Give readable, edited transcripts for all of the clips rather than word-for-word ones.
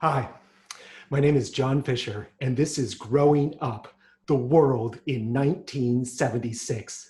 Hi, my name is John Fisher, and this is Growing Up, the World in 1976.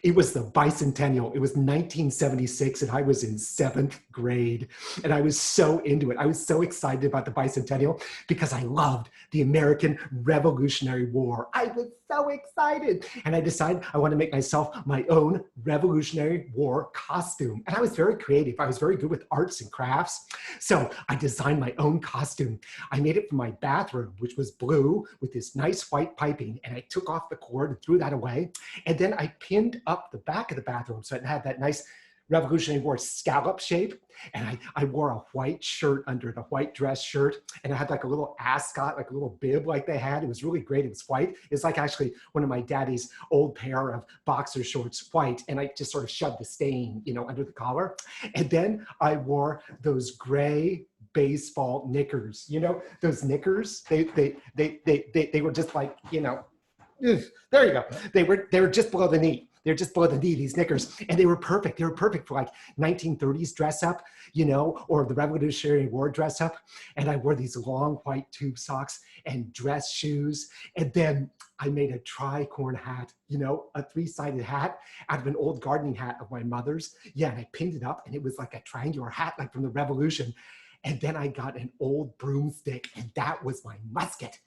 It was the Bicentennial. It was 1976, and I was in 7th grade, and I was so into it. I was so excited about the Bicentennial because I loved the American Revolutionary War. I was so excited, and I decided I want to make myself my own Revolutionary War costume, and I was very creative. I was very good with arts and crafts, so I designed my own costume. I made it for my bathroom, which was blue with this nice white piping, and I took off the cord and threw that away, and then I pinned up the back of the bathroom so it had that nice Revolutionary War scallop shape. And I wore a white shirt under the white dress shirt, and it had like a little ascot, like a little bib like they had. It was really great. It was white. It's like actually one of my daddy's old pair of boxer shorts, white, and I just sort of shoved the stain, under the collar. And then I wore those gray baseball knickers. Those knickers, they were just like, there you go. They were just below the knee. They're just below the knee, these knickers, and they were perfect. They were perfect for like 1930s dress up, or the Revolutionary War dress up. And I wore these long white tube socks and dress shoes. And then I made a tricorn hat, a 3-sided hat out of an old gardening hat of my mother's. Yeah, and I pinned it up, and it was like a triangular hat, like from the Revolution. And then I got an old broomstick, and that was my musket.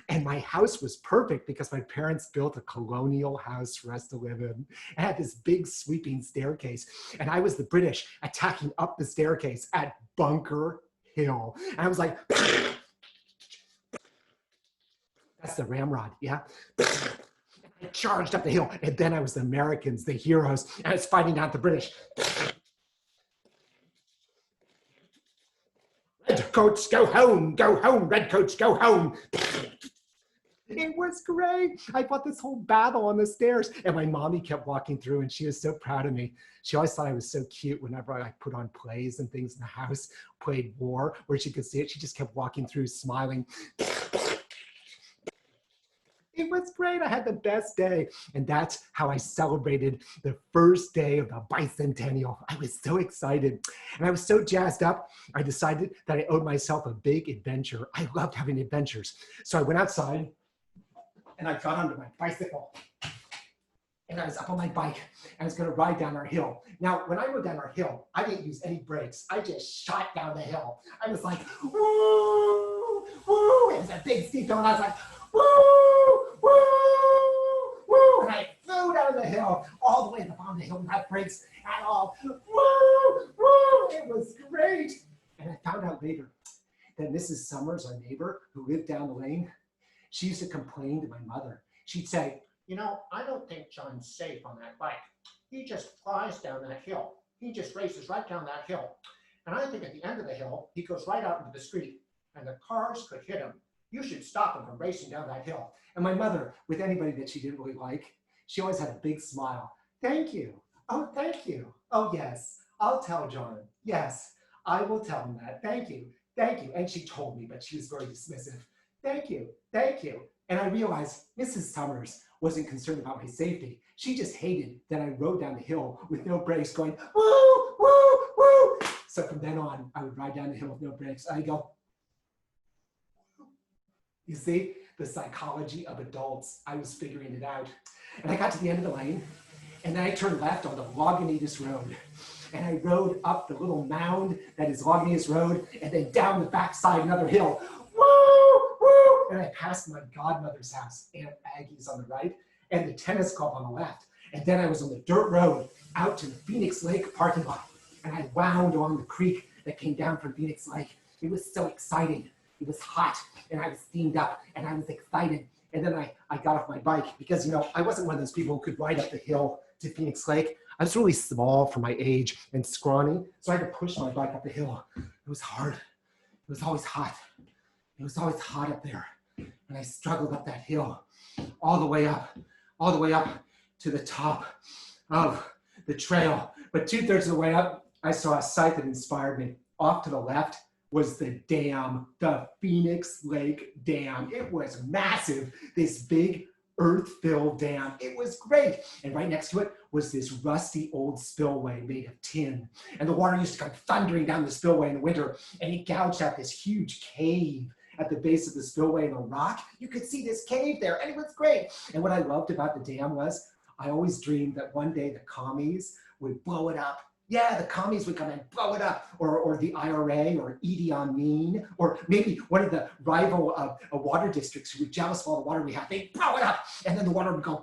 And my house was perfect because my parents built a colonial house for us to live in. It had this big sweeping staircase, and I was the British attacking up the staircase at Bunker Hill. And I was like, that's the ramrod, yeah? I charged up the hill, and then I was the Americans, the heroes, and I was fighting out the British. Redcoats, go home, redcoats, go home. It was great. I fought this whole battle on the stairs, and my mommy kept walking through, and she was so proud of me. She always thought I was so cute whenever I put on plays and things in the house, played war, where she could see it. She just kept walking through, smiling. It was great. I had the best day. And that's how I celebrated the first day of the Bicentennial. I was so excited. And I was so jazzed up, I decided that I owed myself a big adventure. I loved having adventures. So I went outside and I got onto my bicycle. And I was up on my bike. And I was going to ride down our hill. Now, when I rode down our hill, I didn't use any brakes. I just shot down the hill. I was like, woo, woo. It was a big steep hill. And I was like, woo, woo, woo. And I flew down the hill all the way to the bottom of the hill without brakes at all. Woo, woo. It was great. And I found out later that Mrs. Summers, our neighbor who lived down the lane, she used to complain to my mother. She'd say, I don't think John's safe on that bike. He just flies down that hill. He just races right down that hill. And I think at the end of the hill, he goes right out into the street and the cars could hit him. You should stop him from racing down that hill. And my mother, with anybody that she didn't really like, she always had a big smile. Thank you. Oh, thank you. Oh, yes. I'll tell John. Yes, I will tell him that. Thank you. Thank you. And she told me, but she was very dismissive. Thank you. Thank you. And I realized Mrs. Summers wasn't concerned about my safety. She just hated that I rode down the hill with no brakes going, woo, woo, woo. So from then on, I would ride down the hill with no brakes. I'd go, you see, the psychology of adults, I was figuring it out. And I got to the end of the lane, and then I turned left on the Lagunitas Road. And I rode up the little mound that is Lagunitas Road, and then down the backside another hill. Woo, woo! And I passed my godmother's house, Aunt Aggie's on the right, and the tennis club on the left. And then I was on the dirt road out to the Phoenix Lake parking lot. And I wound along the creek that came down from Phoenix Lake. It was so exciting. It was hot, and I was steamed up, and I was excited. And then I got off my bike because, I wasn't one of those people who could ride up the hill to Phoenix Lake. I was really small for my age and scrawny, so I had to push my bike up the hill. It was hard. It was always hot. It was always hot up there. And I struggled up that hill all the way up to the top of the trail. But 2/3 of the way up, I saw a sight that inspired me. Off to the left was the dam, the Phoenix Lake Dam. It was massive, this big earth-filled dam. It was great. And right next to it was this rusty old spillway made of tin. And the water used to come thundering down the spillway in the winter, and it gouged out this huge cave at the base of the spillway in the rock. You could see this cave there, and it was great. And what I loved about the dam was I always dreamed that one day the commies would blow it up. Yeah, the commies would come and blow it up, or the IRA, or Idi Amin, or maybe one of the rival water districts who were jealous of all the water we have. They'd blow it up, and then the water would go,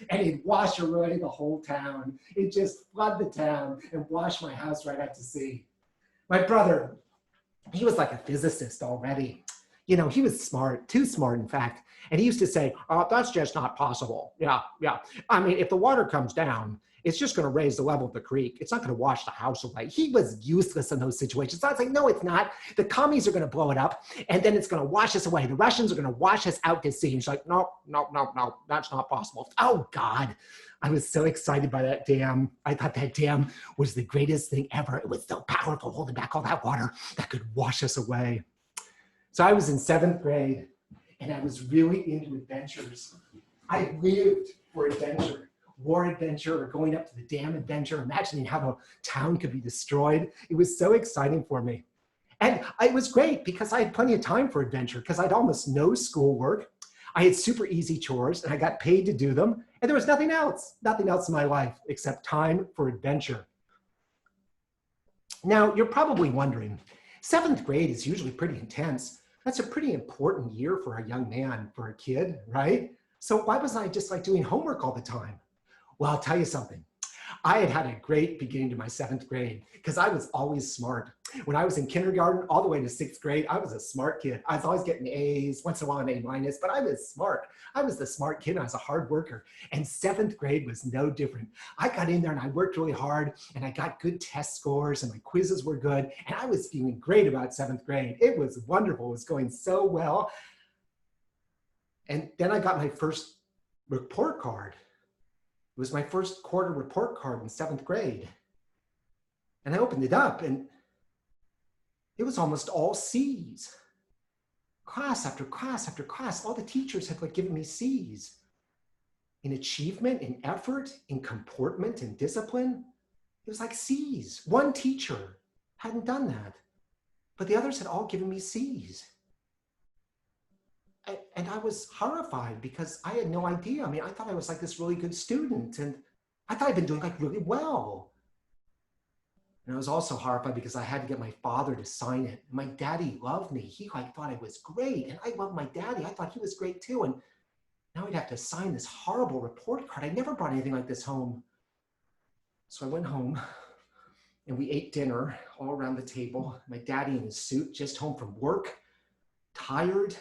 and it'd wash away the whole town. It'd just flood the town and wash my house right out to sea. My brother, he was like a physicist already. You know, he was smart, too smart, in fact. And he used to say, oh, that's just not possible. Yeah. I mean, if the water comes down, it's just going to raise the level of the creek. It's not going to wash the house away. He was useless in those situations. So I was like, no, it's not. The commies are going to blow it up, and then it's going to wash us away. The Russians are going to wash us out to sea. And she's like, no, that's not possible. Oh, God. I was so excited by that dam. I thought that dam was the greatest thing ever. It was so powerful, holding back all that water that could wash us away. So I was in 7th grade, and I was really into adventures. I lived for adventure. War adventure, or going up to the dam adventure, imagining how the town could be destroyed. It was so exciting for me. And it was great because I had plenty of time for adventure because I had almost no schoolwork. I had super easy chores and I got paid to do them. And there was nothing else in my life except time for adventure. Now, you're probably wondering, 7th grade is usually pretty intense. That's a pretty important year for a young man, for a kid, right? So why was I just like doing homework all the time? Well, I'll tell you something. I had a great beginning to my 7th grade because I was always smart. When I was in kindergarten all the way to 6th grade, I was a smart kid. I was always getting A's, once in a while an A-, but I was smart. I was the smart kid. I was a hard worker. And 7th grade was no different. I got in there and I worked really hard and I got good test scores and my quizzes were good. And I was feeling great about 7th grade. It was wonderful. It was going so well. And then I got my first report card. It was my first quarter report card in 7th grade. And I opened it up and it was almost all C's. Class after class after class, all the teachers had like given me C's. In achievement, in effort, in comportment, in discipline, it was like C's. One teacher hadn't done that, but the others had all given me C's. And I was horrified because I had no idea. I mean, I thought I was like this really good student and I thought I'd been doing like really well. And I was also horrified because I had to get my father to sign it. My daddy loved me. He like thought I was great. And I loved my daddy. I thought he was great too. And now he'd have to sign this horrible report card. I never brought anything like this home. So I went home and we ate dinner all around the table. My daddy in his suit, just home from work, tired.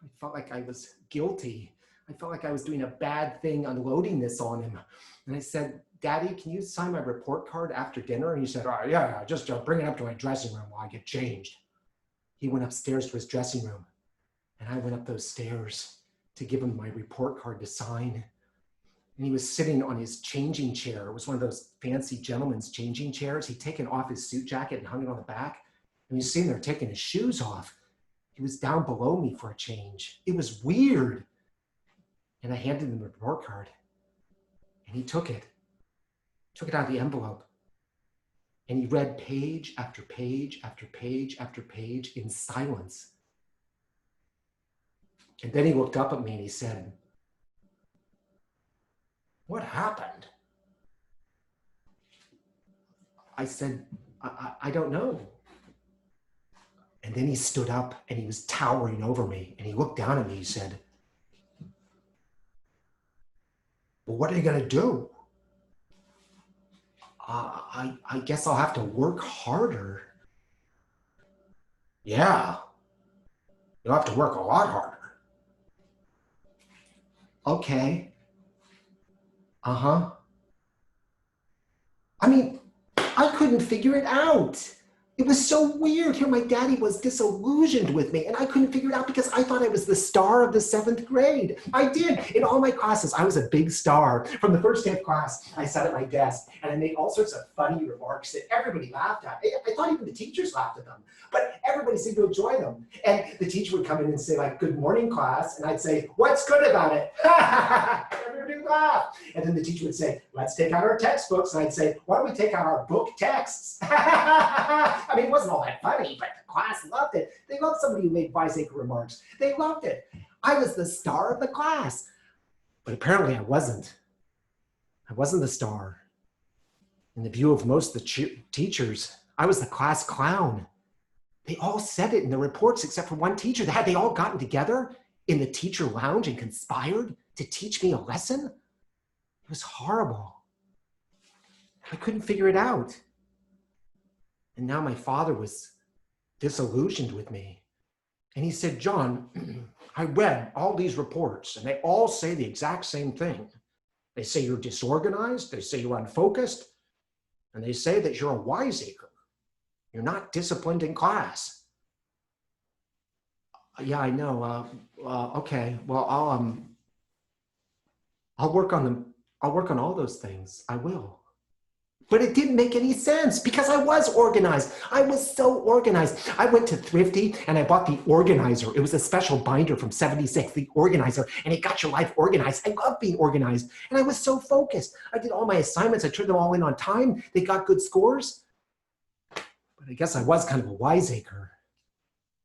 I felt like I was guilty. I felt like I was doing a bad thing unloading this on him. And I said, Daddy, can you sign my report card after dinner? And he said, oh, yeah, just bring it up to my dressing room while I get changed. He went upstairs to his dressing room and I went up those stairs to give him my report card to sign. And he was sitting on his changing chair. It was one of those fancy gentleman's changing chairs. He'd taken off his suit jacket and hung it on the back. And he was sitting there taking his shoes off. He was down below me for a change. It was weird. And I handed him the report card. And he took it out of the envelope. And he read page after page after page after page in silence. And then he looked up at me and he said, what happened? I said, I don't know. And then he stood up and he was towering over me and he looked down at me. He said, well, what are you going to do? I guess I'll have to work harder. Yeah, you'll have to work a lot harder. Okay. Uh-huh. I mean, I couldn't figure it out. It was so weird. Here, my daddy was disillusioned with me, and I couldn't figure it out because I thought I was the star of the 7th grade. I did. In all my classes, I was a big star. From the first day of class, I sat at my desk, and I made all sorts of funny remarks that everybody laughed at. I thought even the teachers laughed at them, but everybody seemed to enjoy them. And the teacher would come in and say, like, "Good morning, class," and I'd say, "What's good about it?" Everybody would laugh. And then the teacher would say, "Let's take out our textbooks," and I'd say, "Why don't we take out our book texts?" I mean, it wasn't all that funny, but the class loved it. They loved somebody who made wiseacre remarks. They loved it. I was the star of the class. But apparently I wasn't. I wasn't the star. In the view of most of the teachers, I was the class clown. They all said it in the reports except for one teacher. Had they all gotten together in the teacher lounge and conspired to teach me a lesson? It was horrible. I couldn't figure it out. And now my father was disillusioned with me. And he said, "John, I read all these reports and they all say the exact same thing. They say you're disorganized, they say you're unfocused, and they say that you're a wiseacre. You're not disciplined in class." "Yeah, I know. Okay. Well, I'll work on them. I'll work on all those things. I will." But it didn't make any sense because I was organized. I was so organized. I went to Thrifty and I bought the organizer. It was a special binder from '76, the organizer, and it got your life organized. I love being organized. And I was so focused. I did all my assignments. I turned them all in on time. They got good scores. But I guess I was kind of a wiseacre.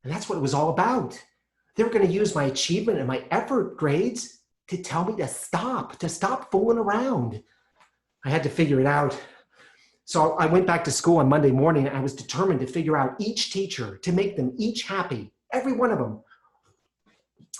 And that's what it was all about. They were going to use my achievement and my effort grades to tell me to stop fooling around. I had to figure it out. So I went back to school on Monday morning and I was determined to figure out each teacher, to make them each happy, every one of them.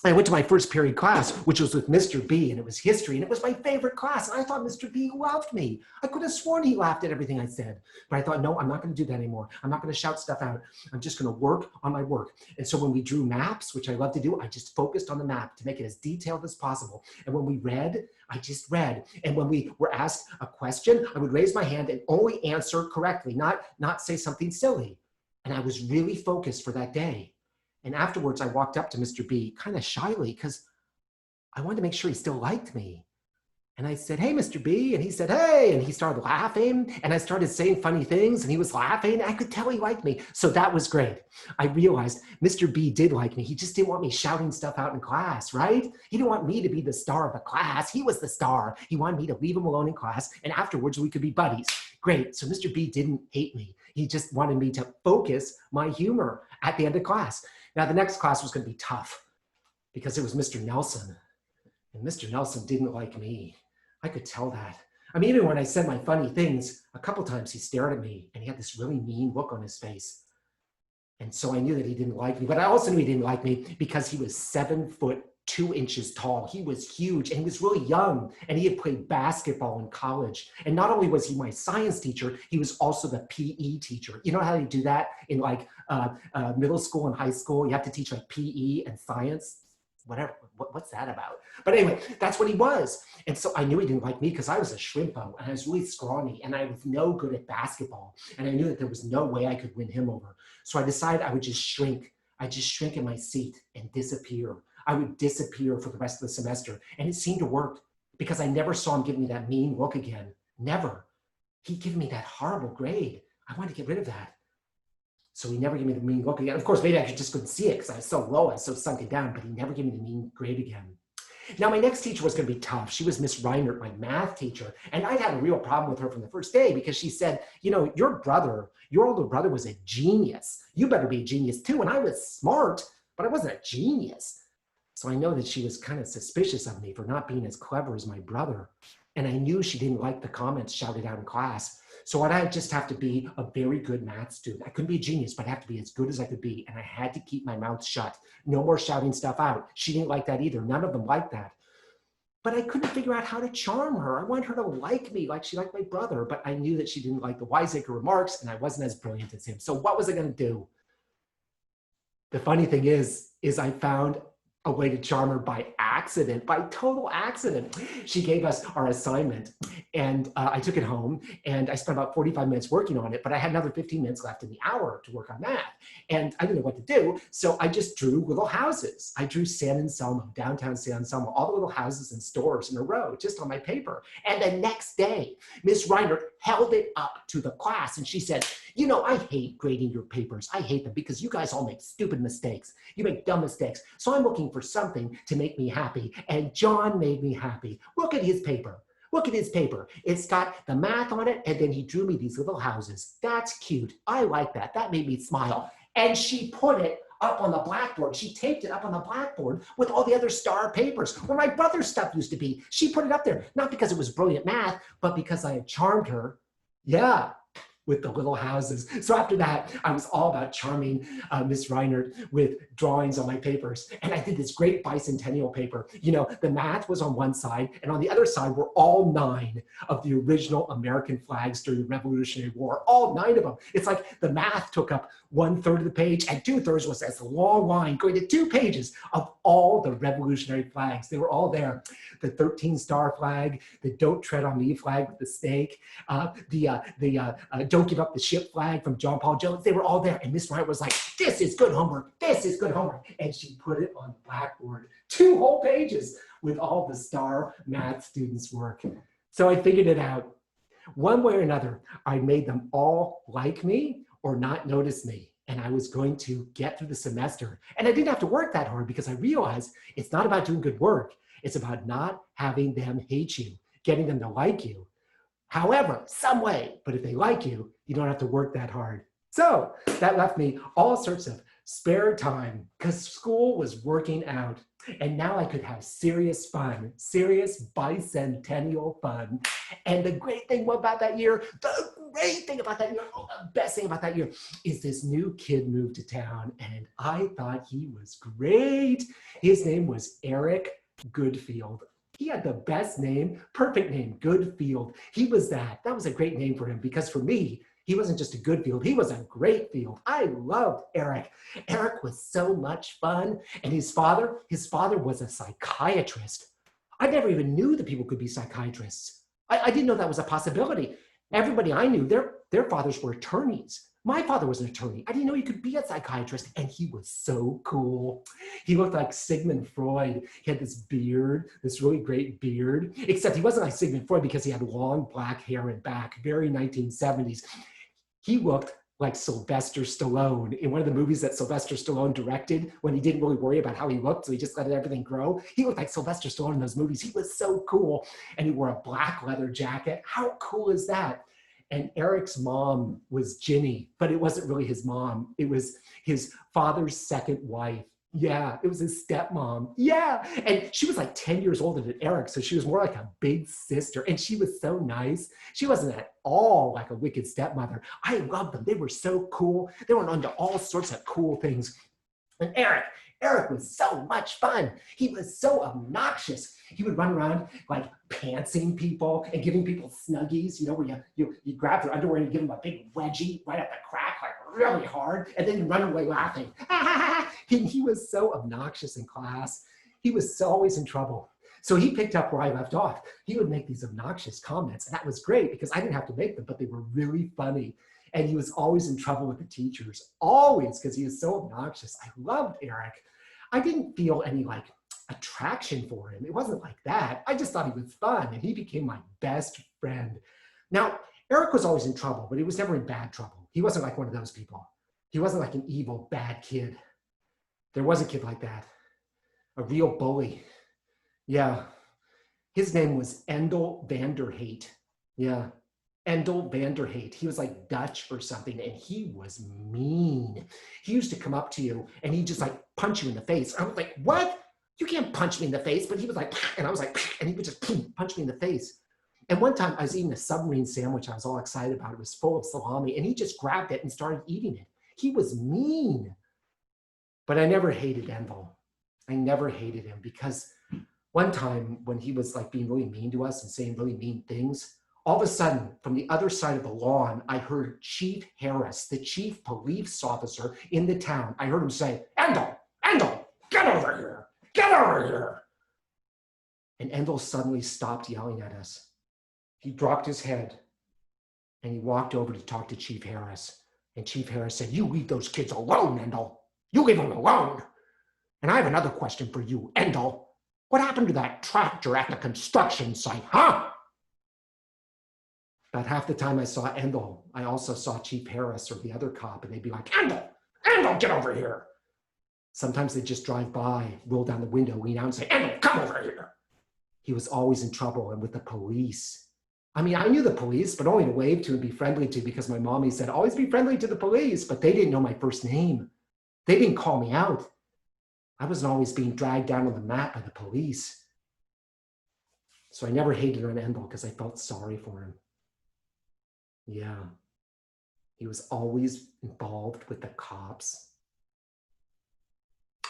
I went to my first period class, which was with Mr. B, and it was history, and it was my favorite class. And I thought Mr. B loved me. I could have sworn he laughed at everything I said. But I thought, no, I'm not going to do that anymore. I'm not going to shout stuff out. I'm just going to work on my work. And so when we drew maps, which I love to do, I just focused on the map to make it as detailed as possible. And when we read, I just read. And when we were asked a question, I would raise my hand and only answer correctly, not say something silly. And I was really focused for that day. And afterwards, I walked up to Mr. B kind of shyly because I wanted to make sure he still liked me. And I said, "Hey, Mr. B." And he said, "Hey." And he started laughing. And I started saying funny things. And he was laughing. I could tell he liked me. So that was great. I realized Mr. B did like me. He just didn't want me shouting stuff out in class, right? He didn't want me to be the star of the class. He was the star. He wanted me to leave him alone in class. And afterwards, we could be buddies. Great. So Mr. B didn't hate me. He just wanted me to focus my humor at the end of class. Now, the next class was going to be tough because it was Mr. Nelson. And Mr. Nelson didn't like me. I could tell that. I mean, even when I said my funny things, a couple times he stared at me and he had this really mean look on his face. And so I knew that he didn't like me, but I also knew he didn't like me because he was 7'2" tall. He was huge and he was really young and he had played basketball in college. And not only was he my science teacher, he was also the PE teacher. You know how they do that in like middle school and high school? You have to teach like PE and science, whatever. What's that about? But anyway, that's what he was. And so I knew he didn't like me because I was a shrimpo and I was really scrawny and I was no good at basketball. And I knew that there was no way I could win him over. So I decided I would just shrink. I'd just shrink in my seat and disappear. I would disappear for the rest of the semester. And it seemed to work because I never saw him give me that mean look again. Never. He'd give me that horrible grade. I wanted to get rid of that. So he never gave me the mean look again. Of course, maybe I just couldn't see it because I was so low, I was so sunken down, but he never gave me the mean grade again. Now, my next teacher was going to be tough. She was Miss Reiner, my math teacher. And I'd had a real problem with her from the first day because she said, "You know, your older brother was a genius. You better be a genius too." And I was smart, but I wasn't a genius. So I know that she was kind of suspicious of me for not being as clever as my brother. And I knew she didn't like the comments shouted out in class. So I'd just have to be a very good math student. I couldn't be a genius, but I'd have to be as good as I could be. And I had to keep my mouth shut. No more shouting stuff out. She didn't like that either. None of them liked that. But I couldn't figure out how to charm her. I wanted her to like me like she liked my brother, but I knew that she didn't like the wiseacre remarks and I wasn't as brilliant as him. So what was I going to do? The funny thing is I found a way to charm her by accident, by total accident. She gave us our assignment and I took it home and I spent about 45 minutes working on it, but I had another 15 minutes left in the hour to work on math. And I didn't know what to do, so I just drew little houses. I drew San Anselmo, downtown San Anselmo, all the little houses and stores in a row, just on my paper. And the next day, Miss Reiner held it up to the class and she said, you know, I hate grading your papers. I hate them because you guys all make stupid mistakes. You make dumb mistakes. So I'm looking for something to make me happy. And John made me happy. Look at his paper. Look at his paper. It's got the math on it, and then he drew me these little houses. That's cute. I like that. That made me smile. And she put it up on the blackboard. She taped it up on the blackboard with all the other star papers where my brother's stuff used to be. She put it up there, not because it was brilliant math, but because I had charmed her. Yeah, with the little houses. So after that, I was all about charming Miss Reiner with drawings on my papers. And I did this great bicentennial paper. You know, the math was on one side, and on the other side were all 9 of the original American flags during the Revolutionary War, all 9 of them. It's like the math took up 1/3 of the page, and 2/3 was this long line going to 2 pages of all the Revolutionary flags. They were all there. The 13-star flag, the Don't Tread on Me flag with the snake, Don't Give Up the Ship flag from John Paul Jones. They were all there. And Miss Wright was like, this is good homework. This is good homework. And she put it on the blackboard, 2 whole pages with all the star math students' work. So I figured it out. One way or another, I made them all like me or not notice me. And I was going to get through the semester. And I didn't have to work that hard because I realized it's not about doing good work. It's about not having them hate you, getting them to like you. However, some way, but if they like you, you don't have to work that hard. So that left me all sorts of spare time because school was working out. And now I could have serious fun, serious bicentennial fun. And the great thing about that year, the best thing about that year is this new kid moved to town and I thought he was great. His name was Eric Goodfield. He had the best name, perfect name, Goodfield. He was that. That was a great name for him because for me, he wasn't just a good field, he was a great field. I loved Eric. Eric was so much fun. And his father was a psychiatrist. I never even knew that people could be psychiatrists. I didn't know that was a possibility. Everybody I knew, their fathers were attorneys. My father was an attorney. I didn't know he could be a psychiatrist, and he was so cool. He looked like Sigmund Freud. He had this beard, this really great beard, except he wasn't like Sigmund Freud because he had long black hair and back, very 1970s. He looked like Sylvester Stallone in one of the movies that Sylvester Stallone directed when he didn't really worry about how he looked, so he just let everything grow. He looked like Sylvester Stallone in those movies. He was so cool, and he wore a black leather jacket. How cool is that? And Eric's mom was Ginny, but it wasn't really his mom. It was his father's second wife. Yeah, it was his stepmom. Yeah, and she was like 10 years older than Eric, so she was more like a big sister, and she was so nice. She wasn't at all like a wicked stepmother. I loved them. They were so cool. They were into all sorts of cool things. And Eric was so much fun. He was so obnoxious. He would run around like pantsing people and giving people snuggies, you know, where you grab their underwear and you give them a big wedgie right at the crack, like really hard, and then you run away laughing. He was so obnoxious in class. He was so always in trouble. So he picked up where I left off. He would make these obnoxious comments, and that was great because I didn't have to make them, but they were really funny. And he was always in trouble with the teachers, always, because he was so obnoxious. I loved Eric. I didn't feel any like attraction for him. It wasn't like that. I just thought he was fun, and he became my best friend. Now, Eric was always in trouble, but he was never in bad trouble. He wasn't like one of those people. He wasn't like an evil, bad kid. There was a kid like that, a real bully. Yeah, his name was Endel Vanderhate. Yeah. Endel Vanderhate. He was like Dutch or something, and he was mean. He used to come up to you and he'd just like punch you in the face. I was like, what? You can't punch me in the face. But he was like, and I was like, and he would just punch me in the face. And one time I was eating a submarine sandwich I was all excited about. It was full of salami, and he just grabbed it and started eating it. He was mean. But I never hated Endel. I never hated him because one time when he was like being really mean to us and saying really mean things, all of a sudden, from the other side of the lawn, I heard Chief Harris, the chief police officer in the town. I heard him say, Endel, get over here. Get over here. And Endel suddenly stopped yelling at us. He dropped his head and he walked over to talk to Chief Harris. And Chief Harris said, you leave those kids alone, Endel. You leave them alone. And I have another question for you, Endel. What happened to that tractor at the construction site, huh? About half the time I saw Endel, I also saw Chief Harris or the other cop, and they'd be like, Endel, get over here. Sometimes they'd just drive by, roll down the window, lean out and say, Endel, come over here. He was always in trouble and with the police. I mean, I knew the police, but only to wave to and be friendly to because my mommy said, always be friendly to the police, but they didn't know my first name. They didn't call me out. I wasn't always being dragged down on the mat by the police. So I never hated on Endel because I felt sorry for him. Yeah, he was always involved with the cops.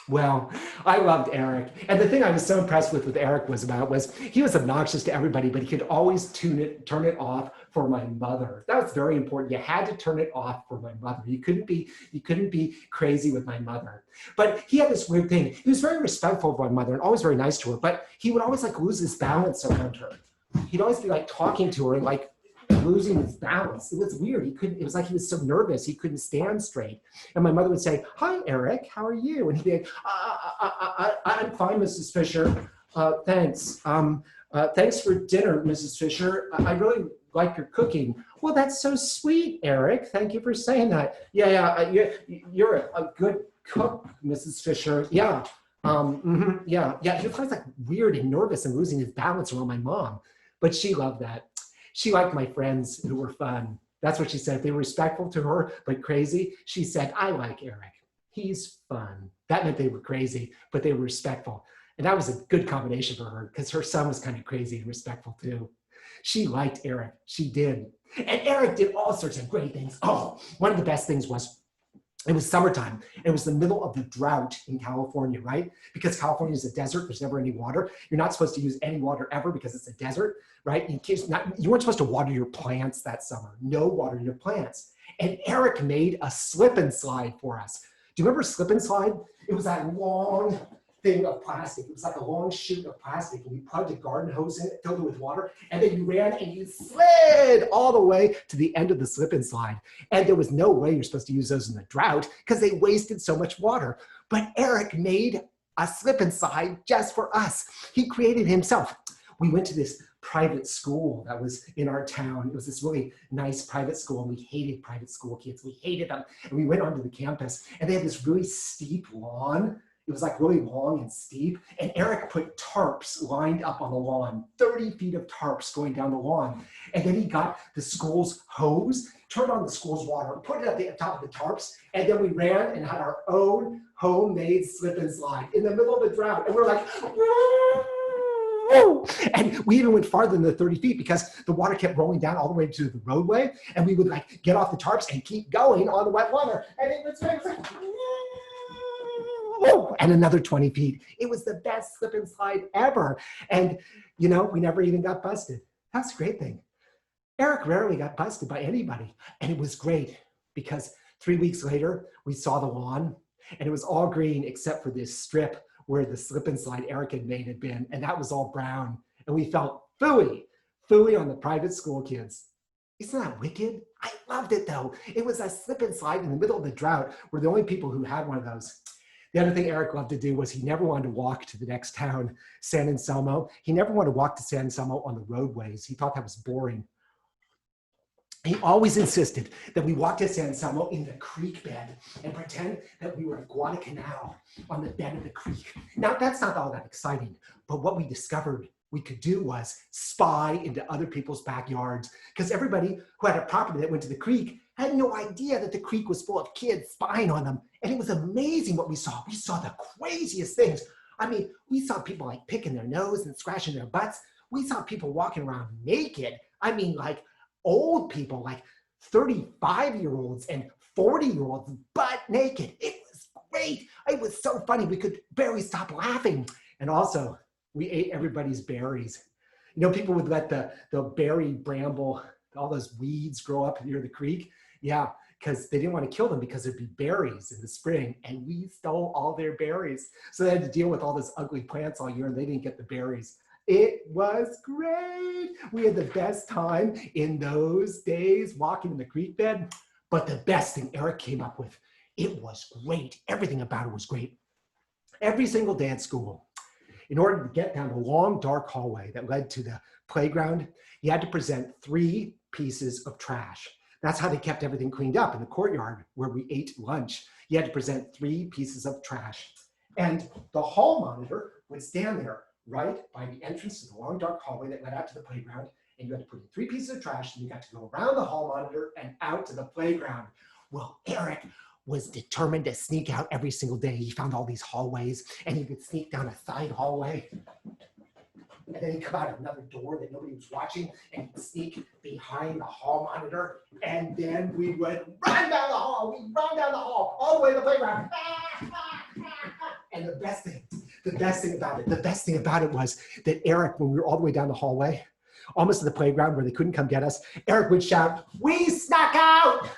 Well, I loved Eric. And the thing I was so impressed with Eric was he was obnoxious to everybody, but he could always turn it off for my mother. That was very important. You had to turn it off for my mother. You couldn't be crazy with my mother. But he had this weird thing. He was very respectful of my mother and always very nice to her, but he would always like lose his balance around her. He'd always be like talking to her and like losing his balance. It was weird. It was like he was so nervous he couldn't stand straight. And my mother would say, hi, Eric, how are you? And he'd be like, I'm fine, Mrs. Fisher. Thanks. Thanks for dinner, Mrs. Fisher. I really like your cooking. Well, that's so sweet, Eric. Thank you for saying that. Yeah, you're a good cook, Mrs. Fisher. Yeah. Yeah. He was always like weird and nervous and losing his balance around my mom. But she loved that. She liked my friends who were fun. That's what she said. If they were respectful to her, but crazy, she said, I like Eric. He's fun. That meant they were crazy, but they were respectful. And that was a good combination for her because her son was kind of crazy and respectful too. She liked Eric. She did. And Eric did all sorts of great things. Oh, one of the best things was, it was summertime. It was the middle of the drought in California, right? Because California is a desert, there's never any water. You're not supposed to use any water ever because it's a desert, right? You weren't supposed to water your plants that summer. No water your plants. And Eric made a slip and slide for us. Do you remember slip and slide? It was that long thing of plastic. It was like a long chute of plastic, and you plugged a garden hose in it, filled it with water, and then you ran and you slid all the way to the end of the slip and slide. And there was no way you're supposed to use those in the drought because they wasted so much water. But Eric made a slip and slide just for us. He created himself. We went to this private school that was in our town. It was this really nice private school, and we hated private school kids. We hated them. And we went onto the campus, and they had this really steep lawn. It was like really long and steep. And Eric put tarps lined up on the lawn, 30 feet of tarps going down the lawn. And then he got the school's hose, turned on the school's water, put it at the top of the tarps. And then we ran and had our own homemade slip and slide in the middle of the drought. And we're like, woo! And we even went farther than the 30 feet because the water kept rolling down all the way to the roadway. And we would like get off the tarps and keep going on the wet water. And it was like, and another 20 feet. It was the best slip and slide ever. And, you know, we never even got busted. That's a great thing. Eric rarely got busted by anybody. And it was great because 3 weeks later, we saw the lawn and it was all green except for this strip where the slip and slide Eric had made had been. And that was all brown. And we felt phooey on the private school kids. Isn't that wicked? I loved it though. It was a slip and slide in the middle of the drought. We're the only people who had one of those. The other thing Eric loved to do was he never wanted to walk to the next town, San Anselmo. He never wanted to walk to San Anselmo on the roadways. He thought that was boring. He always insisted that we walk to San Anselmo in the creek bed and pretend that we were at Guadalcanal on the bed of the creek. Now, that's not all that exciting, but what we discovered we could do was spy into other people's backyards because everybody who had a property that went to the creek had no idea that the creek was full of kids spying on them. And it was amazing what we saw. We saw the craziest things. I mean, we saw people like picking their nose and scratching their butts. We saw people walking around naked. I mean, like old people, like 35-year-olds and 40-year-olds butt naked. It was great. It was so funny. We could barely stop laughing. And also, we ate everybody's berries. You know, people would let the berry bramble, all those weeds grow up near the creek. Yeah, because they didn't want to kill them because there'd be berries in the spring, and we stole all their berries. So they had to deal with all those ugly plants all year, and they didn't get the berries. It was great. We had the best time in those days walking in the creek bed. But the best thing Eric came up with, it was great. Everything about it was great. Every single day at school, in order to get down the long, dark hallway that led to the playground, you had to present 3 pieces of trash. That's how they kept everything cleaned up in the courtyard where we ate lunch. You had to present 3 pieces of trash. And the hall monitor would stand there right by the entrance to the long, dark hallway that led out to the playground. And you had to put in 3 pieces of trash, and you got to go around the hall monitor and out to the playground. Well, Eric was determined to sneak out every single day. He found all these hallways, and he would sneak down a side hallway. And then he'd come out another door that nobody was watching, and he'd sneak behind the hall monitor. And then we would run down the hall. We'd run down the hall all the way to the playground. And the best thing about it was that Eric, when we were all the way down the hallway, almost to the playground where they couldn't come get us, Eric would shout, "We snuck out!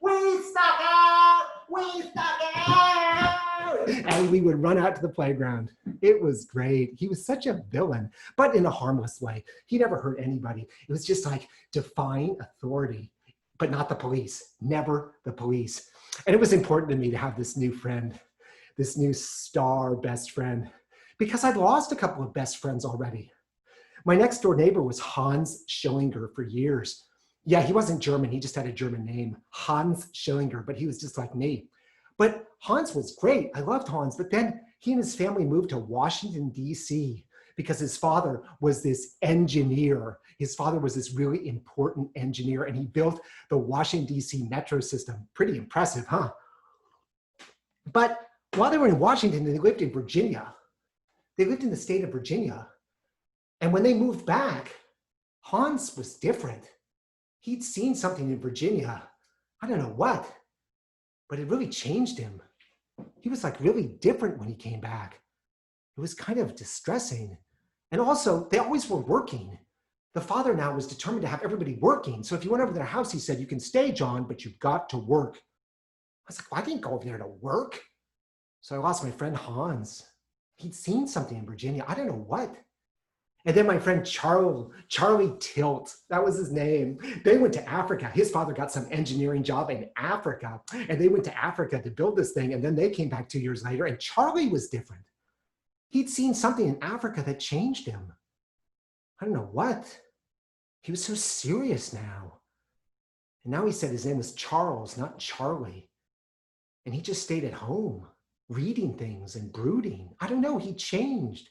We snuck out! We snuck out!" And we would run out to the playground. It was great. He was such a villain, but in a harmless way. He never hurt anybody. It was just like defying authority, but not the police, never the police. And it was important to me to have this new friend, this new star best friend, because I'd lost a couple of best friends already. My next door neighbor was Hans Schillinger for years. Yeah, he wasn't German. He just had a German name, Hans Schillinger, but he was just like me. But Hans was great. I loved Hans. But then he and his family moved to Washington, D.C. because his father was this engineer. His father was this really important engineer, and he built the Washington, D.C. metro system. Pretty impressive, huh? But while they were in Washington, they lived in Virginia. They lived in the state of Virginia. And when they moved back, Hans was different. He'd seen something in Virginia. I don't know what, but it really changed him. He was like really different when he came back. It was kind of distressing. And also, they always were working. The father now was determined to have everybody working. So if you went over to their house, he said, "You can stay, John, but you've got to work." I was like, "Well, I can't go over there to work." So I lost my friend Hans. He'd seen something in Virginia. I don't know what. And then my friend Charlie Tilt, that was his name. They went to Africa. His father got some engineering job in Africa, and they went to Africa to build this thing. And then they came back 2 years later, and Charlie was different. He'd seen something in Africa that changed him. I don't know what. He was so serious now. And now he said his name was Charles, not Charlie. And he just stayed at home, reading things and brooding. I don't know, he changed.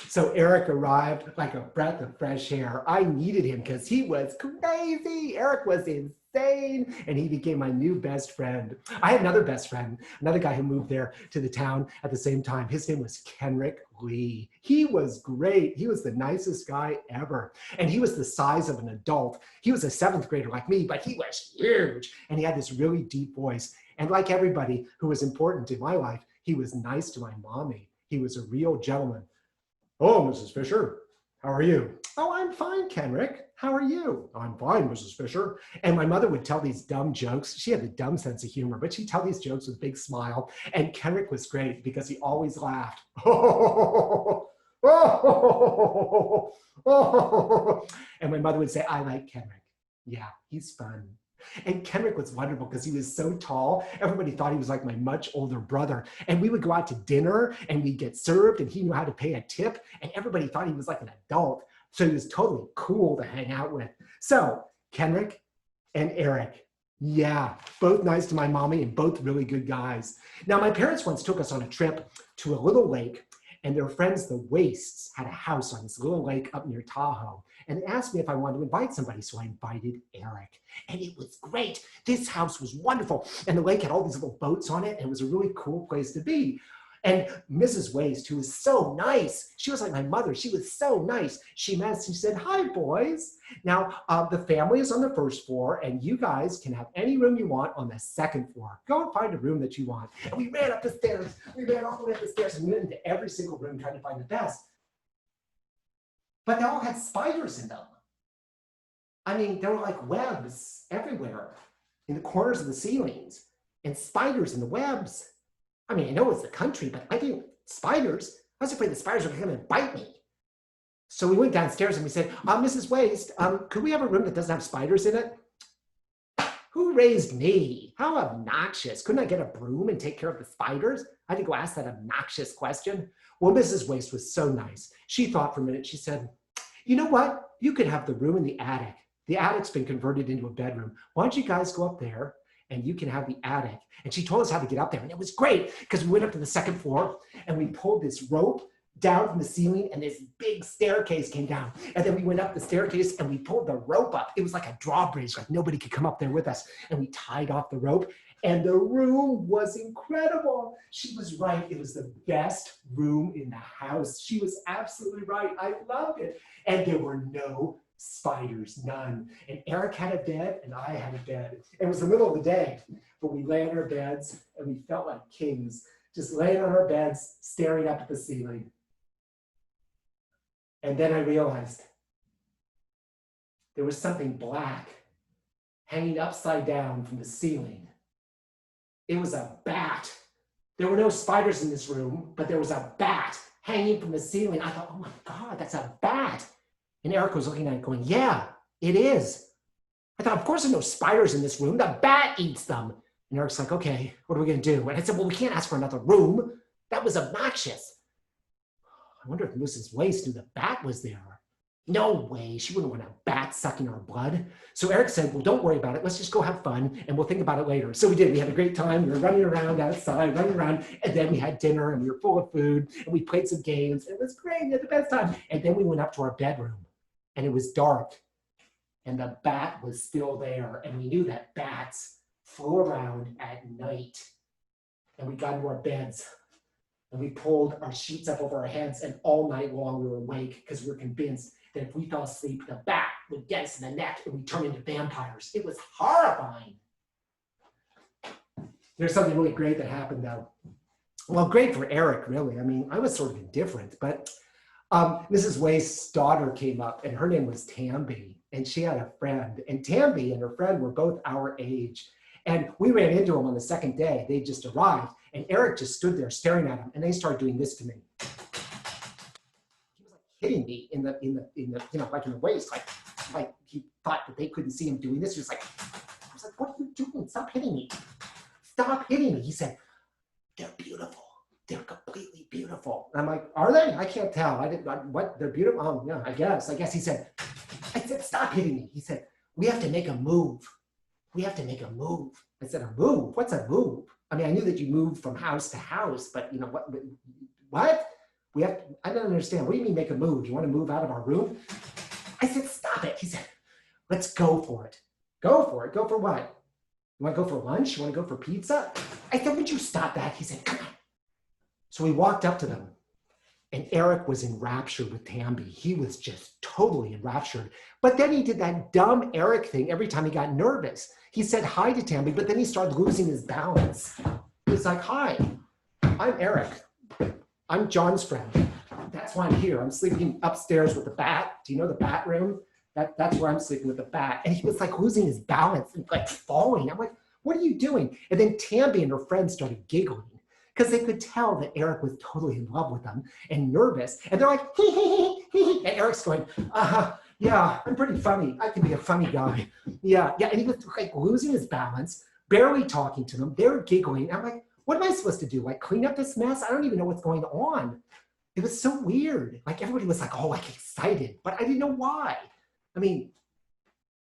So Eric arrived like a breath of fresh air. I needed him because he was crazy. Eric was insane, and he became my new best friend. I had another best friend, another guy who moved there to the town at the same time. His name was Kenrick Lee. He was great. He was the nicest guy ever. And he was the size of an adult. He was a 7th grader like me, but he was huge. And he had this really deep voice. And like everybody who was important in my life, he was nice to my mommy. He was a real gentleman. "Oh, Mrs. Fisher, how are you?" "Oh, I'm fine, Kenrick. How are you?" "I'm fine, Mrs. Fisher." And my mother would tell these dumb jokes. She had a dumb sense of humor, but she'd tell these jokes with a big smile. And Kenrick was great because he always laughed. And my mother would say, "I like Kenrick. Yeah, he's fun." And Kenrick was wonderful because he was so tall. Everybody thought he was like my much older brother. And we would go out to dinner and we'd get served, and he knew how to pay a tip. And everybody thought he was like an adult. So he was totally cool to hang out with. So Kenrick and Eric, yeah, both nice to my mommy and both really good guys. Now, my parents once took us on a trip to a little lake, and their friends, the Wastes, had a house on this little lake up near Tahoe. And they asked me if I wanted to invite somebody, so I invited Eric. And it was great. This house was wonderful. And the lake had all these little boats on it, and it was a really cool place to be. And Mrs. Waste, who was so nice, she was like my mother. She was so nice. She said, "Hi, boys. Now, the family is on the first floor, and you guys can have any room you want on the second floor. Go and find a room that you want." And we ran up the stairs. We ran all the way up the stairs and went into every single room trying to find the best. But they all had spiders in them. I mean, there were like webs everywhere in the corners of the ceilings and spiders in the webs. I mean, I know it's the country, but I didn't, spiders, I was afraid the spiders were gonna come and bite me. So we went downstairs and we said, Mrs. Waste, could we have a room that doesn't have spiders in it? Who raised me? How obnoxious. Couldn't I get a broom and take care of the spiders? I had to go ask that obnoxious question. Well, Mrs. Waste was so nice. She thought for a minute. She said, you know what? You could have the room in the attic. The attic's been converted into a bedroom. Why don't you guys go up there and you can have the attic? And she told us how to get up there. And it was great because we went up to the second floor and we pulled this rope down from the ceiling and this big staircase came down. And then we went up the staircase and we pulled the rope up. It was like a drawbridge, like nobody could come up there with us. And we tied off the rope and the room was incredible. She was right. It was the best room in the house. She was absolutely right. I loved it. And there were no spiders, none. And Eric had a bed and I had a bed. It was the middle of the day, but we lay on our beds and we felt like kings, just laying on our beds, staring up at the ceiling. And then I realized there was something black hanging upside down from the ceiling. It was a bat. There were no spiders in this room, but there was a bat hanging from the ceiling. I thought, oh my God, that's a bat. And Eric was looking at it going, yeah, it is. I thought, of course there's no spiders in this room. The bat eats them. And Eric's like, okay, what are we gonna do? And I said, well, we can't ask for another room. That was obnoxious. I wonder if Mrs. Waste knew the bat was there. No way, she wouldn't want a bat sucking our blood. So Eric said, well, don't worry about it. Let's just go have fun and we'll think about it later. So we did, we had a great time. We were running around outside, running around, and then we had dinner and we were full of food and we played some games. It was great, we had the best time. And then we went up to our bedroom and it was dark and the bat was still there. And we knew that bats flew around at night. And we got into our beds. And we pulled our sheets up over our heads, and all night long we were awake because we were convinced that if we fell asleep, the bat would get us in the neck and we'd turn into vampires. It was horrifying. There's something really great that happened though. Well, great for Eric, really. I mean, I was sort of indifferent, but Mrs. Waste's daughter came up and her name was Tamby, and she had a friend. And Tamby and her friend were both our age. And we ran into them on the second day. They just arrived. And Eric just stood there staring at him, and they started doing this to me. He was like hitting me in the like in the waist, like he thought that they couldn't see him doing this. He was like, I was like, what are you doing? Stop hitting me. Stop hitting me. He said, they're beautiful. They're completely beautiful. And I'm like, are they? I can't tell. What? They're beautiful? Oh, yeah, I guess. He said, stop hitting me. He said, we have to make a move. We have to make a move. I said, a move? What's a move? I mean, I knew that you moved from house to house, but you know, what? I don't understand. What do you mean make a move? You want to move out of our room? I said, stop it. He said, let's go for it. Go for it. Go for what? You want to go for lunch? You want to go for pizza? I said, would you stop that? He said, come on. So we walked up to them. And Eric was enraptured with Tamby. He was just totally enraptured. But then he did that dumb Eric thing every time he got nervous. He said hi to Tamby, but then he started losing his balance. He's like, hi, I'm Eric. I'm John's friend. That's why I'm here. I'm sleeping upstairs with the bat. Do you know the bat room? That's where I'm sleeping with the bat. And he was like losing his balance and like falling. I'm like, what are you doing? And then Tamby and her friends started giggling, because they could tell that Eric was totally in love with them and nervous. And they're like, hee, hee, hee, hee. And Eric's going, yeah, I'm pretty funny. I can be a funny guy. Yeah. And he was like losing his balance, barely talking to them. They're giggling. I'm like, what am I supposed to do? Like clean up this mess? I don't even know what's going on. It was so weird. Like everybody was like, oh, like excited, but I didn't know why. I mean,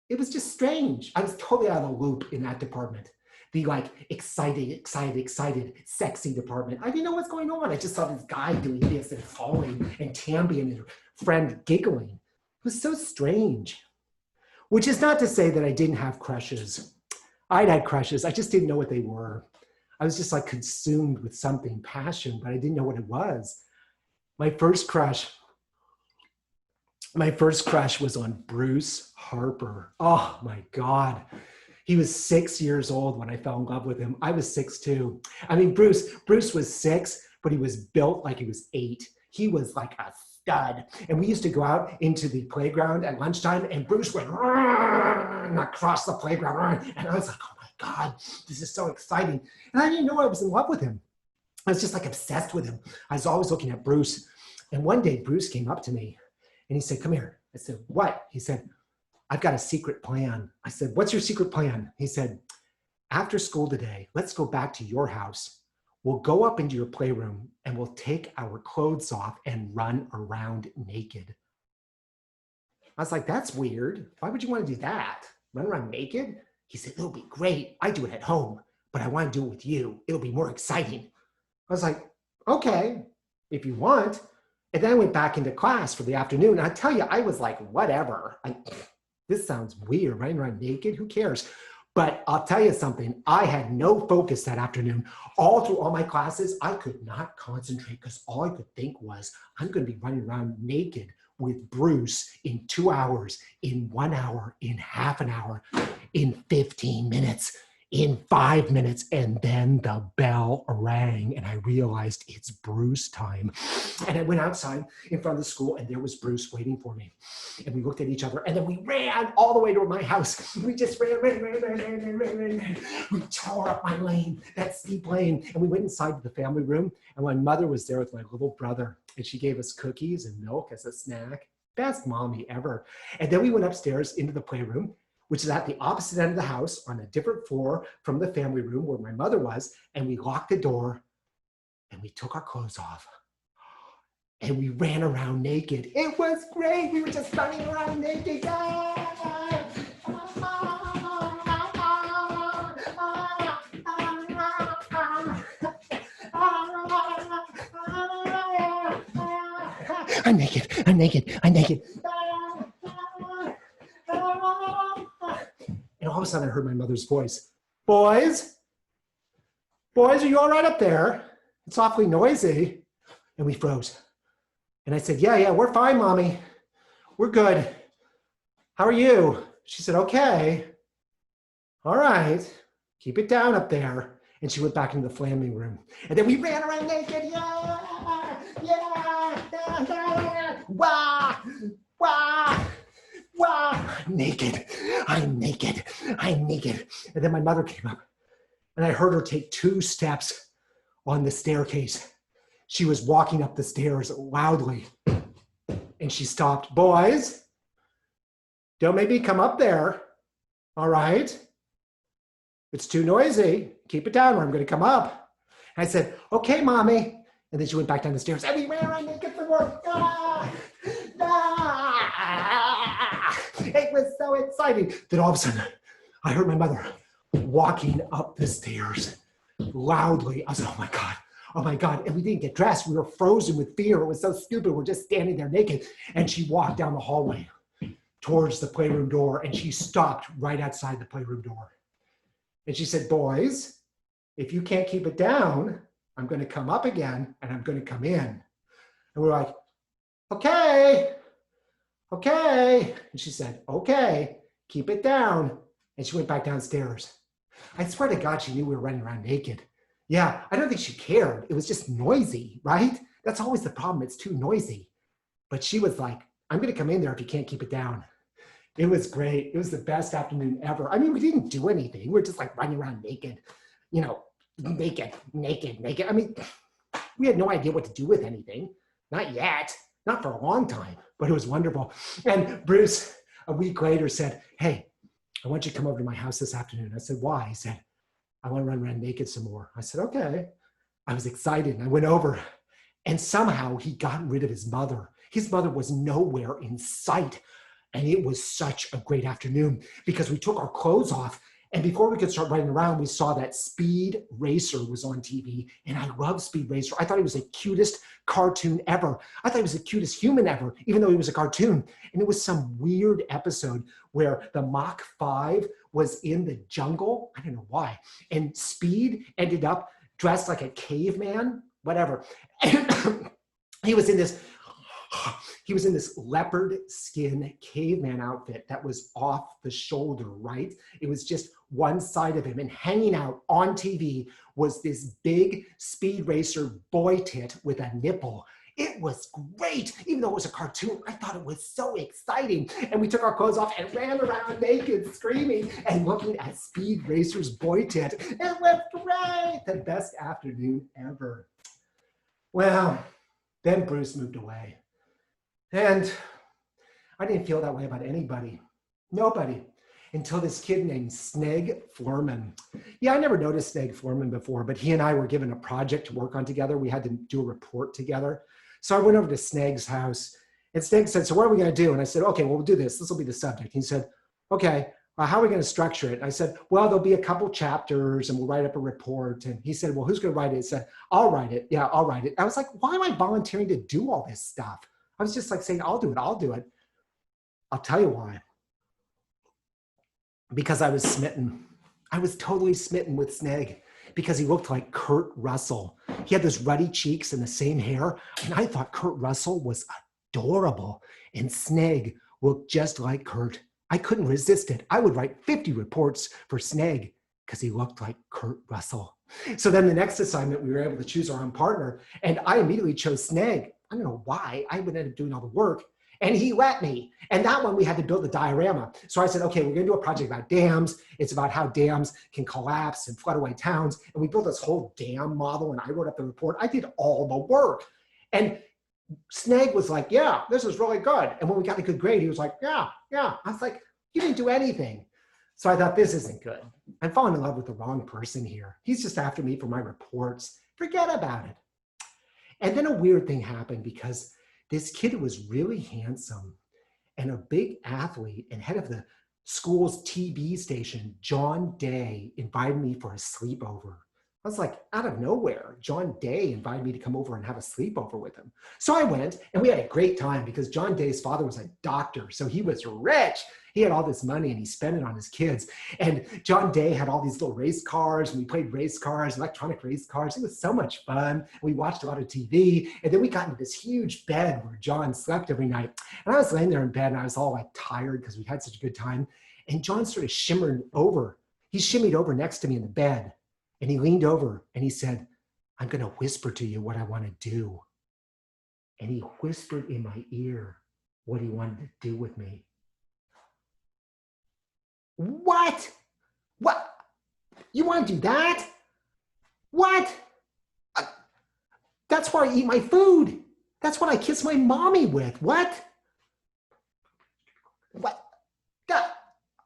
it was just strange. I was totally out of the loop in that department. The like excited, sexy department. I didn't know what's going on. I just saw this guy doing this and falling and Tamby and his friend giggling. It was so strange. Which is not to say that I didn't have crushes. I'd had crushes. I just didn't know what they were. I was just like consumed with something, passion, but I didn't know what it was. My first crush was on Bruce Harper. Oh my God. He was 6 years old when I fell in love with him. I was 6 too. I mean, Bruce was 6, but he was built like he was 8. He was like a stud. And we used to go out into the playground at lunchtime, and Bruce went across the playground. And I was like, oh my God, this is so exciting. And I didn't know I was in love with him. I was just like obsessed with him. I was always looking at Bruce. And one day Bruce came up to me and he said, come here. I said, what? He said, I've got a secret plan. I said, what's your secret plan? He said, after school today, let's go back to your house. We'll go up into your playroom and we'll take our clothes off and run around naked. I was like, that's weird. Why would you want to do that? Run around naked? He said, it'll be great. I do it at home, but I want to do it with you. It'll be more exciting. I was like, okay, if you want. And then I went back into class for the afternoon. And I tell you, I was like, whatever. This sounds weird, running around naked. Who cares? But I'll tell you something, I had no focus that afternoon. All through all my classes, I could not concentrate because all I could think was, I'm going to be running around naked with Bruce in 2 hours, in 1 hour, in half an hour, in 15 minutes, in 5 minutes. And then the bell rang and I realized it's Bruce time. And I went outside in front of the school and there was Bruce waiting for me. And we looked at each other and then we ran all the way to my house. We just ran. We tore up my lane, that steep lane. And we went inside to the family room. And my mother was there with my little brother and she gave us cookies and milk as a snack. Best mommy ever. And then we went upstairs into the playroom, which is at the opposite end of the house on a different floor from the family room where my mother was. And we locked the door and we took our clothes off and we ran around naked. It was great. We were just running around naked. I'm naked, I'm naked, I'm naked. And all of a sudden I heard my mother's voice. Boys, are you all right up there? It's awfully noisy. And we froze. And I said, yeah, we're fine, Mommy. We're good. How are you? She said, okay. All right, keep it down up there. And she went back into the family room. And then we ran around naked. Yeah. Wah. I'm naked. And then my mother came up and I heard her take 2 steps on the staircase. She was walking up the stairs loudly and she stopped. Boys, don't make me come up there. All right. It's too noisy. Keep it down or I'm going to come up. And I said, okay, Mommy. And then she went back down the stairs and we ran around naked for work. It was so exciting. Then all of a sudden, I heard my mother walking up the stairs loudly. I was like, oh my God. And we didn't get dressed. We were frozen with fear. It was so stupid. We're just standing there naked. And she walked down the hallway towards the playroom door and she stopped right outside the playroom door. And she said, boys, if you can't keep it down, I'm going to come up again and I'm going to come in. And we're like, okay. And she said, okay, keep it down. And she went back downstairs. I swear to God, she knew we were running around naked. Yeah, I don't think she cared. It was just noisy, right? That's always the problem. It's too noisy. But she was like, I'm going to come in there if you can't keep it down. It was great. It was the best afternoon ever. I mean, we didn't do anything. We were just like running around naked, naked. I mean, we had no idea what to do with anything. Not yet. Not for a long time, but it was wonderful. And Bruce, a week later, said, hey, I want you to come over to my house this afternoon. I said, why? He said, I want to run around naked some more. I said, okay. I was excited and I went over and somehow he got rid of his mother. His mother was nowhere in sight. And it was such a great afternoon because we took our clothes off. And before we could start running around, we saw that Speed Racer was on TV. And I love Speed Racer. I thought he was the cutest cartoon ever. I thought he was the cutest human ever, even though he was a cartoon. And it was some weird episode where the Mach 5 was in the jungle. I don't know why. And Speed ended up dressed like a caveman, whatever. And he was in this leopard skin caveman outfit that was off the shoulder, right? It was just one side of him, and hanging out on TV was this big Speed Racer boy tit with a nipple. It was great. Even though it was a cartoon, I thought it was so exciting. And we took our clothes off and ran around naked, screaming and looking at Speed Racer's boy tent. It was great. The best afternoon ever. Well, then Bruce moved away. And I didn't feel that way about anybody. Nobody. Until this kid named Sneg Foreman. Yeah, I never noticed Sneg Foreman before, but he and I were given a project to work on together. We had to do a report together. So I went over to Sneg's house, and Sneg said, so what are we going to do? And I said, okay, well, we'll do this. This will be the subject. He said, okay, how are we going to structure it? And I said, well, there'll be a couple chapters, and we'll write up a report. And he said, well, who's going to write it? He said, I'll write it. Yeah, I'll write it. I was like, why am I volunteering to do all this stuff? I was just like saying, I'll do it. I'll do it. I'll tell you why. Because I was smitten. I was totally smitten with Sneg because he looked like Kurt Russell. He had those ruddy cheeks and the same hair. And I thought Kurt Russell was adorable. And Sneg looked just like Kurt. I couldn't resist it. I would write 50 reports for Sneg because he looked like Kurt Russell. So then the next assignment, we were able to choose our own partner. And I immediately chose Sneg. I don't know why. I would end up doing all the work. And he let me. And that one, we had to build the diorama. So I said, okay, we're going to do a project about dams. It's about how dams can collapse and flood away towns. And we built this whole dam model, and I wrote up the report. I did all the work. And Sneg was like, yeah, this is really good. And when we got a good grade, he was like, yeah. I was like, you didn't do anything. So I thought, this isn't good. I'm falling in love with the wrong person here. He's just after me for my reports. Forget about it. And then a weird thing happened because this kid was really handsome and a big athlete and head of the school's TV station, John Day, invited me for a sleepover. I was like, out of nowhere, John Day invited me to come over and have a sleepover with him. So I went, and we had a great time because John Day's father was a doctor, so he was rich. He had all this money, and he spent it on his kids. And John Day had all these little race cars, and we played race cars, electronic race cars. It was so much fun. We watched a lot of TV, and then we got into this huge bed where John slept every night. And I was laying there in bed, and I was all like tired because we had such a good time. And John started shimmering over. He shimmied over next to me in the bed. And he leaned over and he said, I'm going to whisper to you what I want to do. And he whispered in my ear what he wanted to do with me. What? What? You want to do that? What? That's where I eat my food. That's what I kiss my mommy with. What? What?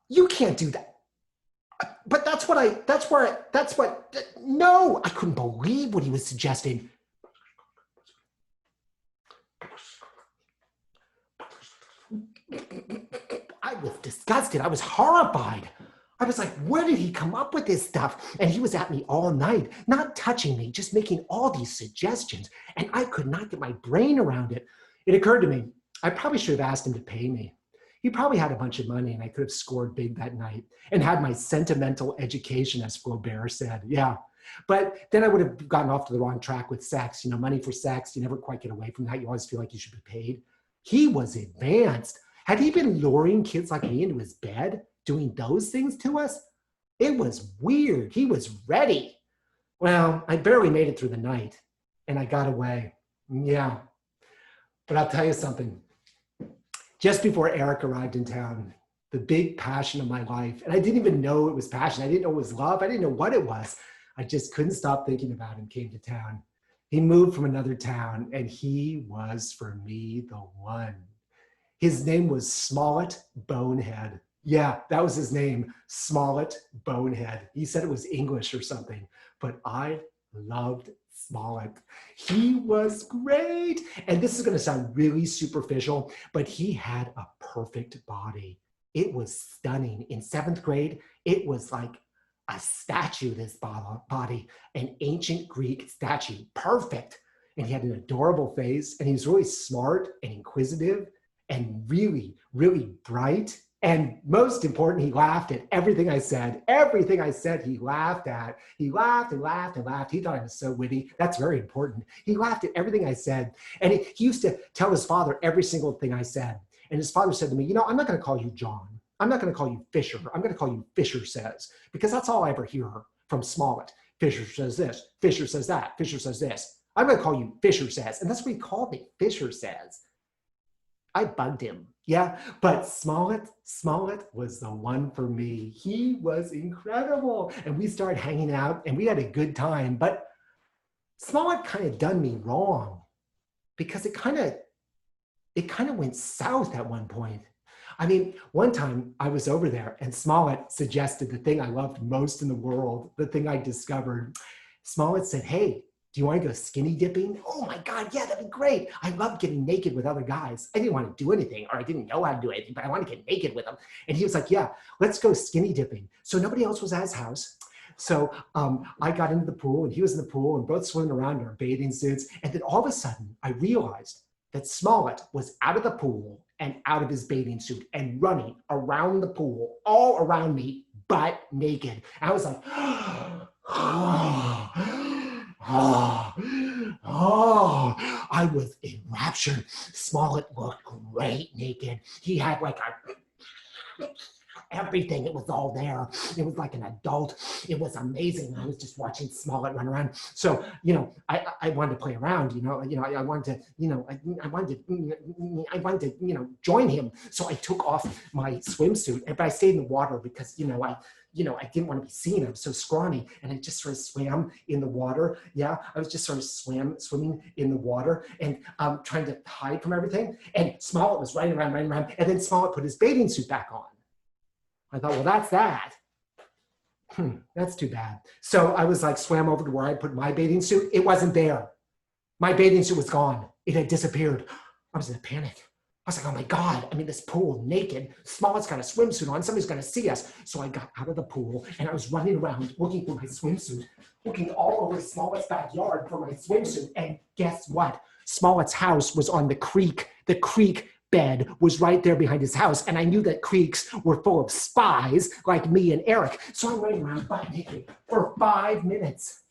You can't do that. But no, I couldn't believe what he was suggesting. I was disgusted. I was horrified. I was like, where did he come up with this stuff? And he was at me all night, not touching me, just making all these suggestions. And I could not get my brain around it. It occurred to me, I probably should have asked him to pay me. He probably had a bunch of money and I could have scored big that night and had my sentimental education, as Flaubert said. Yeah. But then I would have gotten off to the wrong track with sex. You know, money for sex, you never quite get away from that. You always feel like you should be paid. He was advanced. Had he been luring kids like me into his bed, doing those things to us? It was weird. He was ready. Well, I barely made it through the night and I got away. Yeah. But I'll tell you something. Just before Eric arrived in town, the big passion of my life, and I didn't even know it was passion. I didn't know it was love. I didn't know what it was. I just couldn't stop thinking about him, came to town. He moved from another town and he was, for me, the one. His name was Smollett Bonehead. Yeah, that was his name, Smollett Bonehead. He said it was English or something, but I loved Smollett. He was great. And this is going to sound really superficial, but he had a perfect body. It was stunning. In 7th grade, it was like a statue, this body, an ancient Greek statue, perfect. And he had an adorable face, and he was really smart and inquisitive and really, really bright. And most important, he laughed at everything I said. Everything I said, he laughed at. He laughed and laughed and laughed. He thought I was so witty. That's very important. He laughed at everything I said. And he used to tell his father every single thing I said. And his father said to me, you know, I'm not going to call you John. I'm not going to call you Fisher. I'm going to call you Fisher Says, because that's all I ever hear from Smollett. Fisher says this. Fisher says that. Fisher says this. I'm gonna call you Fisher Says. And that's what he called me, Fisher Says. I bugged him, yeah. But Smollett was the one for me. He was incredible. And we started hanging out and we had a good time. But Smollett kind of done me wrong because it kind of went south at one point. I mean, one time I was over there and Smollett suggested the thing I loved most in the world, the thing I discovered. Smollett said, hey, do you want to go skinny dipping? Oh my God, yeah, that'd be great. I love getting naked with other guys. I didn't want to do anything, or I didn't know how to do anything, but I wanted to get naked with them. And he was like, yeah, let's go skinny dipping. So nobody else was at his house. So I got into the pool and he was in the pool and both swimming around in our bathing suits. And then all of a sudden I realized that Smollett was out of the pool and out of his bathing suit and running around the pool, all around me, butt naked. And I was like, I was enraptured. Smollett looked great naked. He had like everything. It was all there. It was like an adult. It was amazing. I was just watching Smollett run around. So, I wanted to play around, I wanted to, join him. So I took off my swimsuit, but I stayed in the water because, I didn't want to be seen. I was so scrawny and I just sort of swam in the water. Yeah, I was just sort of swimming in the water and trying to hide from everything. And Smollett was running around. And then Smollett put his bathing suit back on. I thought, well, that's that. That's too bad. So I was like, swam over to where I put my bathing suit. It wasn't there. My bathing suit was gone. It had disappeared. I was in a panic. I was like, oh my God, I'm in this pool naked. Smollett's got a swimsuit on. Somebody's going to see us. So I got out of the pool and I was running around looking for my swimsuit, looking all over Smollett's backyard for my swimsuit. And guess what? Smollett's house was on the creek. The creek bed was right there behind his house. And I knew that creeks were full of spies like me and Eric. So I'm running around butt naked for 5 minutes.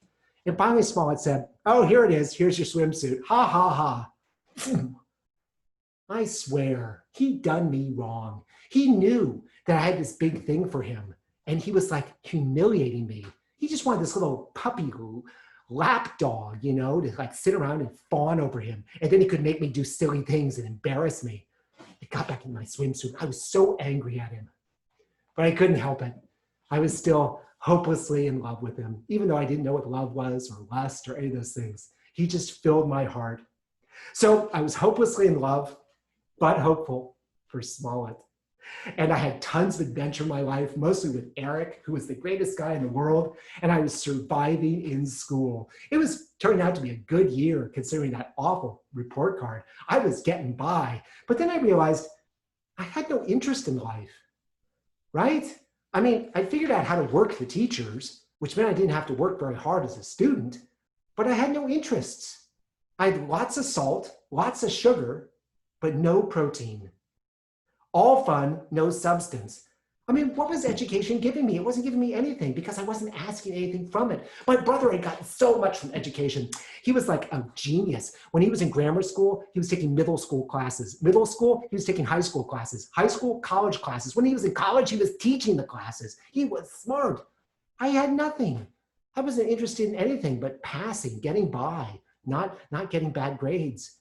And finally Smollett said, oh, here it is. Here's your swimsuit. Ha, ha, ha. I swear, he done me wrong. He knew that I had this big thing for him. And he was like humiliating me. He just wanted this little puppy lap dog, to like sit around and fawn over him. And then he could make me do silly things and embarrass me. I got back in my swimsuit. I was so angry at him, but I couldn't help it. I was still hopelessly in love with him, even though I didn't know what love was or lust or any of those things. He just filled my heart. So I was hopelessly in love, but hopeful for Smollett. And I had tons of adventure in my life, mostly with Eric, who was the greatest guy in the world, and I was surviving in school. It was turning out to be a good year, considering that awful report card. I was getting by, but then I realized I had no interest in life, right? I mean, I figured out how to work the teachers, which meant I didn't have to work very hard as a student, but I had no interests. I had lots of salt, lots of sugar, but no protein. All fun, no substance. I mean, what was education giving me? It wasn't giving me anything because I wasn't asking anything from it. My brother had gotten so much from education. He was like a genius. When he was in grammar school, he was taking middle school classes. Middle school, he was taking high school classes. High school, college classes. When he was in college, he was teaching the classes. He was smart. I had nothing. I wasn't interested in anything but passing, getting by, not getting bad grades,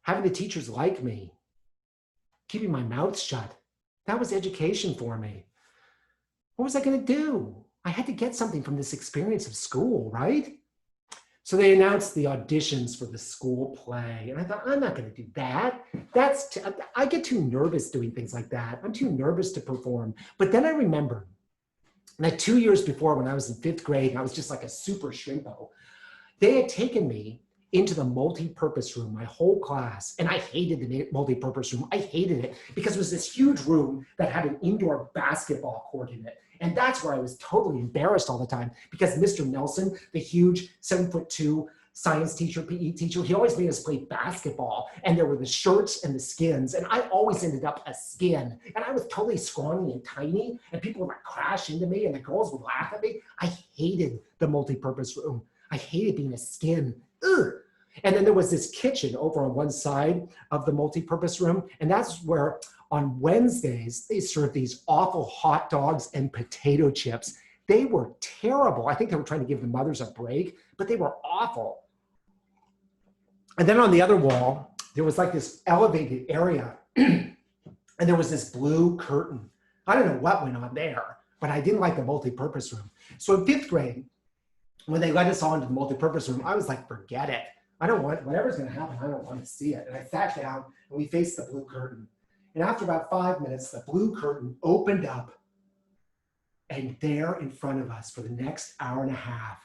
having the teachers like me, keeping my mouth shut. That was education for me. What was I going to do? I had to get something from this experience of school, right? So they announced the auditions for the school play. And I thought, I'm not going to do that. I get too nervous doing things like that. I'm too nervous to perform. But then I remembered that 2 years before, when I was in 5th grade, and I was just like a super shrimpo, they had taken me into the multi-purpose room, my whole class. And I hated the multi-purpose room. I hated it because it was this huge room that had an indoor basketball court in it. And that's where I was totally embarrassed all the time because Mr. Nelson, the huge 7'2" science teacher, PE teacher, he always made us play basketball. And there were the shirts and the skins. And I always ended up a skin. And I was totally scrawny and tiny. And people would like crash into me and the girls would laugh at me. I hated the multi-purpose room. I hated being a skin. Ugh. And then there was this kitchen over on one side of the multi-purpose room. And that's where on Wednesdays, they served these awful hot dogs and potato chips. They were terrible. I think they were trying to give the mothers a break, but they were awful. And then on the other wall, there was like this elevated area and there was this blue curtain. I don't know what went on there, but I didn't like the multi-purpose room. So in 5th grade, when they let us all into the multi-purpose room, I was like, forget it. I don't want, whatever's gonna happen, I don't want to see it. And I sat down and we faced the blue curtain. And after about 5 minutes, the blue curtain opened up, and there in front of us for the next hour and a half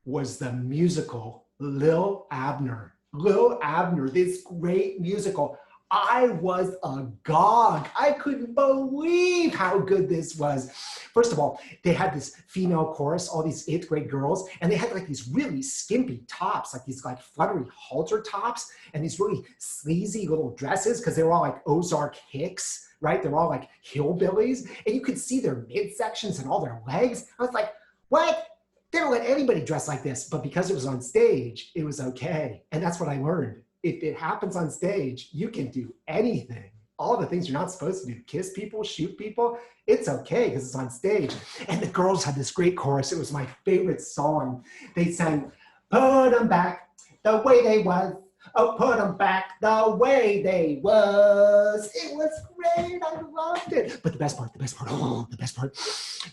was the musical Lil Abner. Lil Abner, this great musical. I was agog. I couldn't believe how good this was. First of all, they had this female chorus, all these 8th grade girls, and they had like these really skimpy tops, like these like fluttery halter tops, and these really sleazy little dresses, because they were all like Ozark Hicks, right? They're all like hillbillies, and you could see their midsections and all their legs. I was like, what? They don't let anybody dress like this, but because it was on stage, it was okay. And that's what I learned. If it happens on stage, you can do anything. All the things you're not supposed to do, kiss people, shoot people, it's okay because it's on stage. And the girls had this great chorus. It was my favorite song. They sang, put them back the way they was. Oh, put them back the way they was. It was great, I loved it. But the best part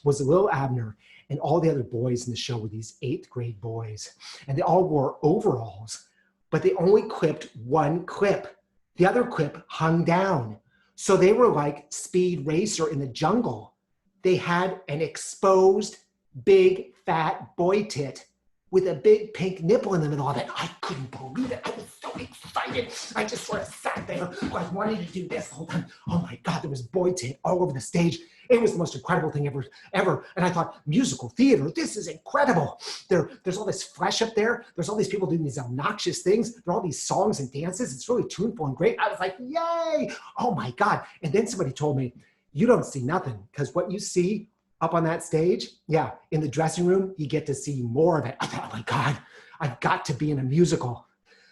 was Lil Abner and all the other boys in the show were these 8th grade boys. And they all wore overalls, but they only clipped one clip. The other clip hung down. So they were like Speed Racer in the jungle. They had an exposed, big, fat boy tit with a big pink nipple in the middle of it. I couldn't believe it. I was so excited. I just sort of sat there like wanting to do this the whole time. Oh my God, there was boy tit all over the stage. It was the most incredible thing ever. And I thought, musical theater, this is incredible. There's all this flesh up there. There's all these people doing these obnoxious things. There are all these songs and dances. It's really tuneful and great. I was like, yay. Oh my God. And then somebody told me, you don't see nothing because what you see up on that stage, yeah, in the dressing room, you get to see more of it. I thought, oh my God, I've got to be in a musical.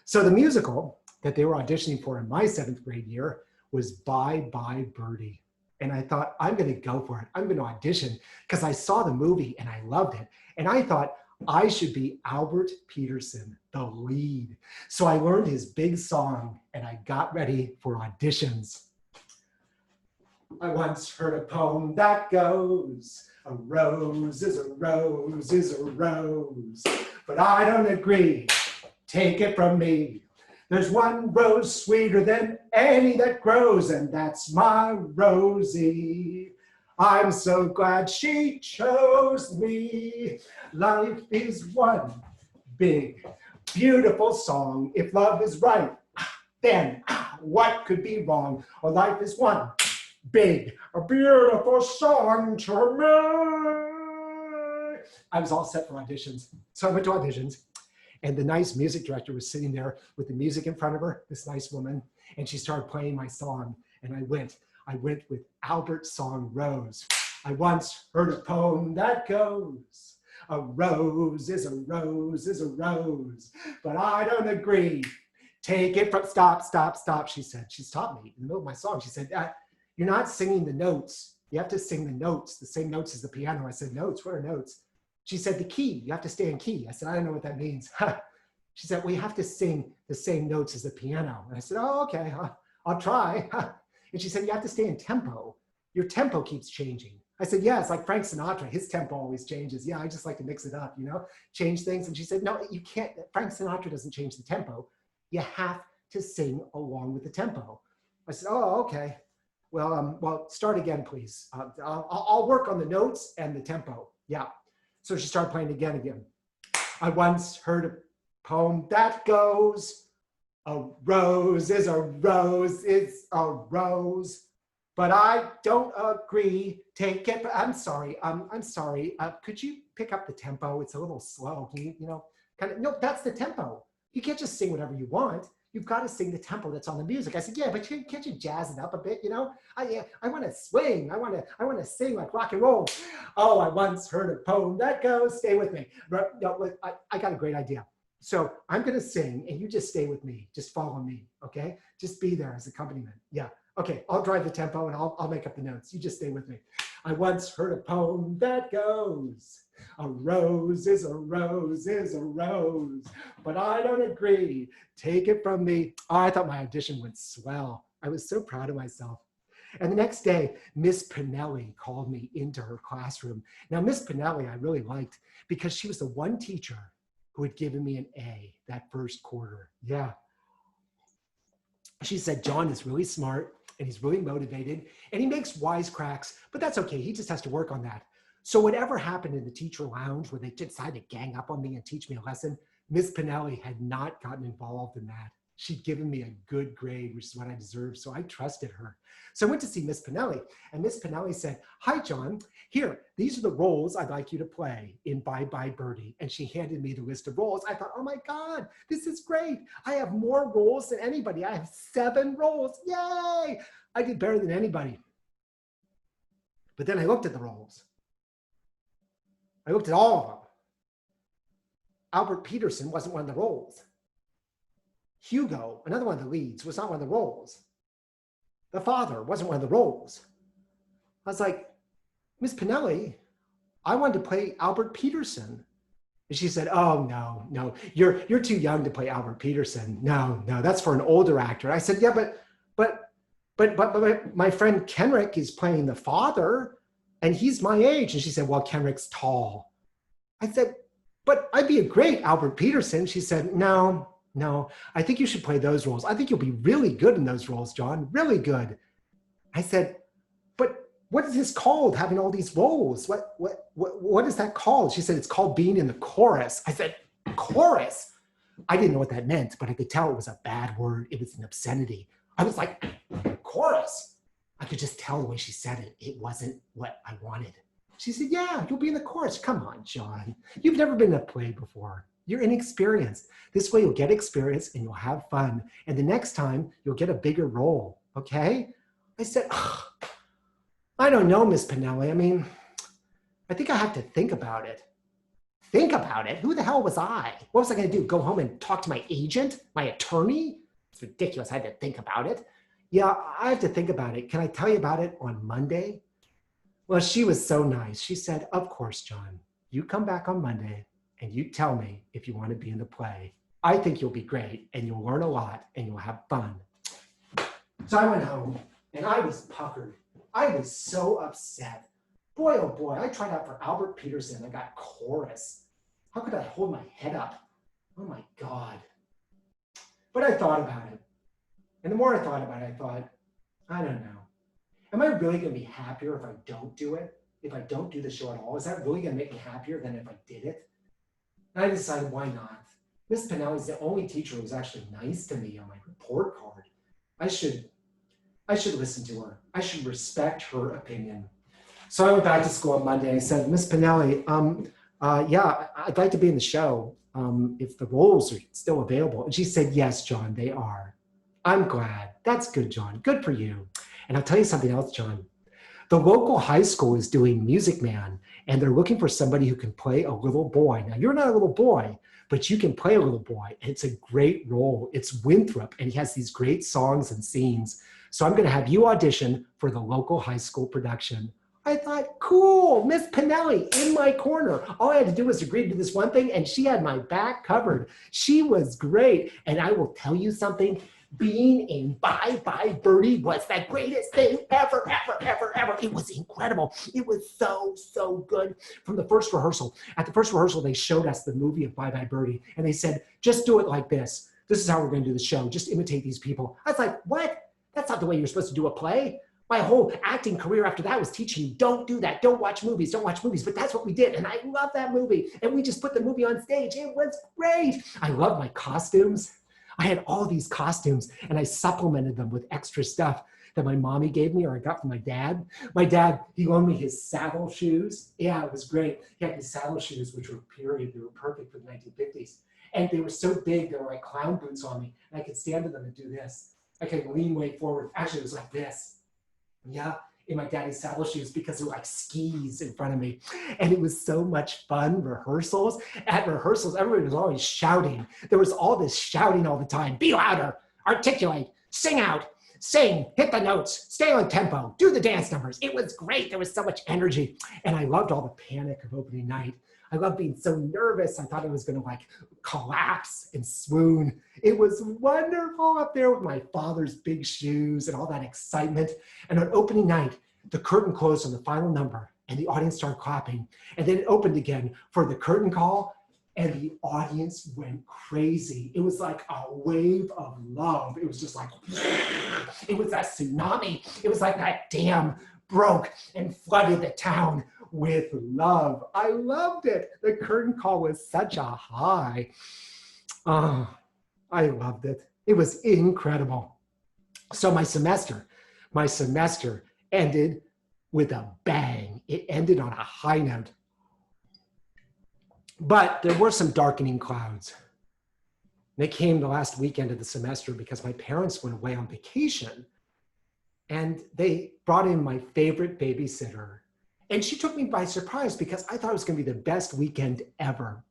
So the musical that they were auditioning for in my 7th grade year was Bye Bye Birdie. And I thought, I'm going to go for it. I'm going to audition because I saw the movie and I loved it. And I thought I should be Albert Peterson, the lead. So I learned his big song and I got ready for auditions. I once heard a poem that goes, a rose is a rose is a rose, but I don't agree. Take it from me. There's one rose sweeter than any that grows, and that's my Rosie. I'm so glad she chose me. Life is one big, beautiful song. If love is right, then what could be wrong? Or life is one big, a beautiful song to me. I was all set for auditions. So I went to auditions. And the nice music director was sitting there with the music in front of her, this nice woman, and she started playing my song. And I went with Albert's song, Rose. I once heard a poem that goes, a rose is a rose is a rose, but I don't agree. Take it from, stop, she said. She stopped me in the middle of my song. She said, you're not singing the notes. You have to sing the notes, the same notes as the piano. I said, notes, what are notes? She said, the key, you have to stay in key. I said, I don't know what that means. She said, well, you have to sing the same notes as the piano. And I said, oh, okay, I'll try. And she said, you have to stay in tempo. Your tempo keeps changing. I said, yeah, it's like Frank Sinatra. His tempo always changes. Yeah, I just like to mix it up, you know, change things. And she said, no, you can't. Frank Sinatra doesn't change the tempo. You have to sing along with the tempo. I said, oh, okay. Well, start again, please. I'll work on the notes and the tempo. Yeah. So she started playing again. I once heard a poem that goes, a rose is a rose is a rose, but I don't agree. Take it. I'm sorry. Could you pick up the tempo? It's a little slow. Can you, no, that's the tempo. You can't just sing whatever you want. You've got to sing the tempo that's on the music. I said, yeah, but can't you jazz it up a bit, you know? I want to swing. I want to sing like rock and roll. Oh, I once heard a poem that goes, stay with me. No, I got a great idea. So I'm going to sing and you just stay with me. Just follow me, okay? Just be there as accompaniment. Yeah, okay, I'll drive the tempo and I'll make up the notes. You just stay with me. I once heard a poem that goes, A rose is a rose is a rose, but I don't agree. Take it from me. Oh, I thought my audition went swell. I was so proud of myself. And the next day, Miss Pinelli called me into her classroom. Now, Miss Pinelli, I really liked because she was the one teacher who had given me an A that first quarter. Yeah. She said, John is really smart and he's really motivated and he makes wisecracks, but that's okay. He just has to work on that. So whatever happened in the teacher lounge where they decided to gang up on me and teach me a lesson, Miss Pinelli had not gotten involved in that. She'd given me a good grade, which is what I deserved, so I trusted her. So I went to see Miss Pinelli, and Miss Pinelli said, hi, John, here, these are the roles I'd like you to play in Bye Bye Birdie. And she handed me the list of roles. I thought, oh my God, this is great. I have more roles than anybody. I have 7 roles, yay! I did better than anybody. But then I looked at the roles. I looked at all of them. Albert Peterson wasn't one of the roles. Hugo, another one of the leads, was not one of the roles. The father wasn't one of the roles. I was like, Miss Pinelli, I wanted to play Albert Peterson. And she said, oh, no, you're too young to play Albert Peterson. No, that's for an older actor. I said, yeah, but my friend Kenrick is playing the father and he's my age. And she said, well, Kenrick's tall. I said, but I'd be a great Albert Peterson. She said, no, I think you should play those roles. I think you'll be really good in those roles, John, really good. I said, but what is this called, having all these roles? What is that called? She said, it's called being in the chorus. I said, chorus? I didn't know what that meant, but I could tell it was a bad word. It was an obscenity. I was like, chorus? I could just tell the way she said it. It wasn't what I wanted. She said, yeah, you'll be in the chorus. Come on, John. You've never been in a play before. You're inexperienced. This way you'll get experience and you'll have fun. And the next time you'll get a bigger role, okay? I said, oh, I don't know, Miss Pinelli. I mean, I think I have to think about it. Think about it? Who the hell was I? What was I gonna do? Go home and talk to my agent, my attorney? It's ridiculous, I had to think about it. Yeah, I have to think about it. Can I tell you about it on Monday? Well, she was so nice. She said, of course, John, you come back on Monday and you tell me if you want to be in the play. I think you'll be great and you'll learn a lot and you'll have fun. So I went home and I was puckered. I was so upset. Boy, oh boy, I tried out for Albert Peterson. I got chorus. How could I hold my head up? Oh my God. But I thought about it. And the more I thought about it, I thought, I don't know. Am I really gonna be happier if I don't do it? If I don't do the show at all? Is that really gonna make me happier than if I did it? And I decided, why not? Miss Pinelli is the only teacher who was actually nice to me on my report card. I should listen to her. I should respect her opinion. So I went back to school on Monday and I said, Miss Pinelli, yeah, I'd like to be in the show if the roles are still available. And she said, yes, John, they are. I'm glad. That's good, John. Good for you. And I'll tell you something else, John. The local high school is doing Music Man, and they're looking for somebody who can play a little boy. Now, you're not a little boy, but you can play a little boy. And it's a great role. It's Winthrop, and he has these great songs and scenes. So I'm going to have you audition for the local high school production. I thought, cool, Miss Pinelli in my corner. All I had to do was agree to this one thing, and she had my back covered. She was great. And I will tell you something. Being in Bye Bye Birdie was the greatest thing ever. It was incredible. It was so good. From the first rehearsal, at the first rehearsal, they showed us the movie of Bye Bye Birdie, and they said, just do it like this. This is how we're going to do the show. Just imitate these people. I was like, what? That's not the way you're supposed to do a play. My whole acting career after that was teaching you, don't do that. Don't watch movies. But that's what we did. And I love that movie. And we just put the movie on stage. It was great. I love my costumes. I had all these costumes and I supplemented them with extra stuff that my mommy gave me or I got from my dad. My dad, he loaned me his saddle shoes. Yeah, it was great. He had these saddle shoes, which were period. They were perfect for the 1950s. And they were so big, they were like clown boots on me. And I could stand in them and do this. I could lean way forward. Actually, it was like this. Yeah, in my daddy's saddle shoes because they were like skis in front of me. And it was so much fun. Rehearsals. At rehearsals, everybody was always shouting. There was all this shouting all the time. Be louder, articulate, sing out, sing, hit the notes, stay on tempo, do the dance numbers. It was great. There was so much energy. And I loved all the panic of opening night. I loved being so nervous. I thought I was gonna like collapse and swoon. It was wonderful up there with my father's big shoes and all that excitement. And on opening night, the curtain closed on the final number and the audience started clapping. And then it opened again for the curtain call and the audience went crazy. It was like a wave of love. It was just like, it was a tsunami. It was like that dam broke and flooded the town with love. I loved it. The curtain call was such a high. Oh, I loved it. It was incredible. So my semester ended with a bang. It ended on a high note. But there were some darkening clouds. They came the last weekend of the semester because my parents went away on vacation and they brought in my favorite babysitter. And she took me by surprise because I thought it was going to be the best weekend ever.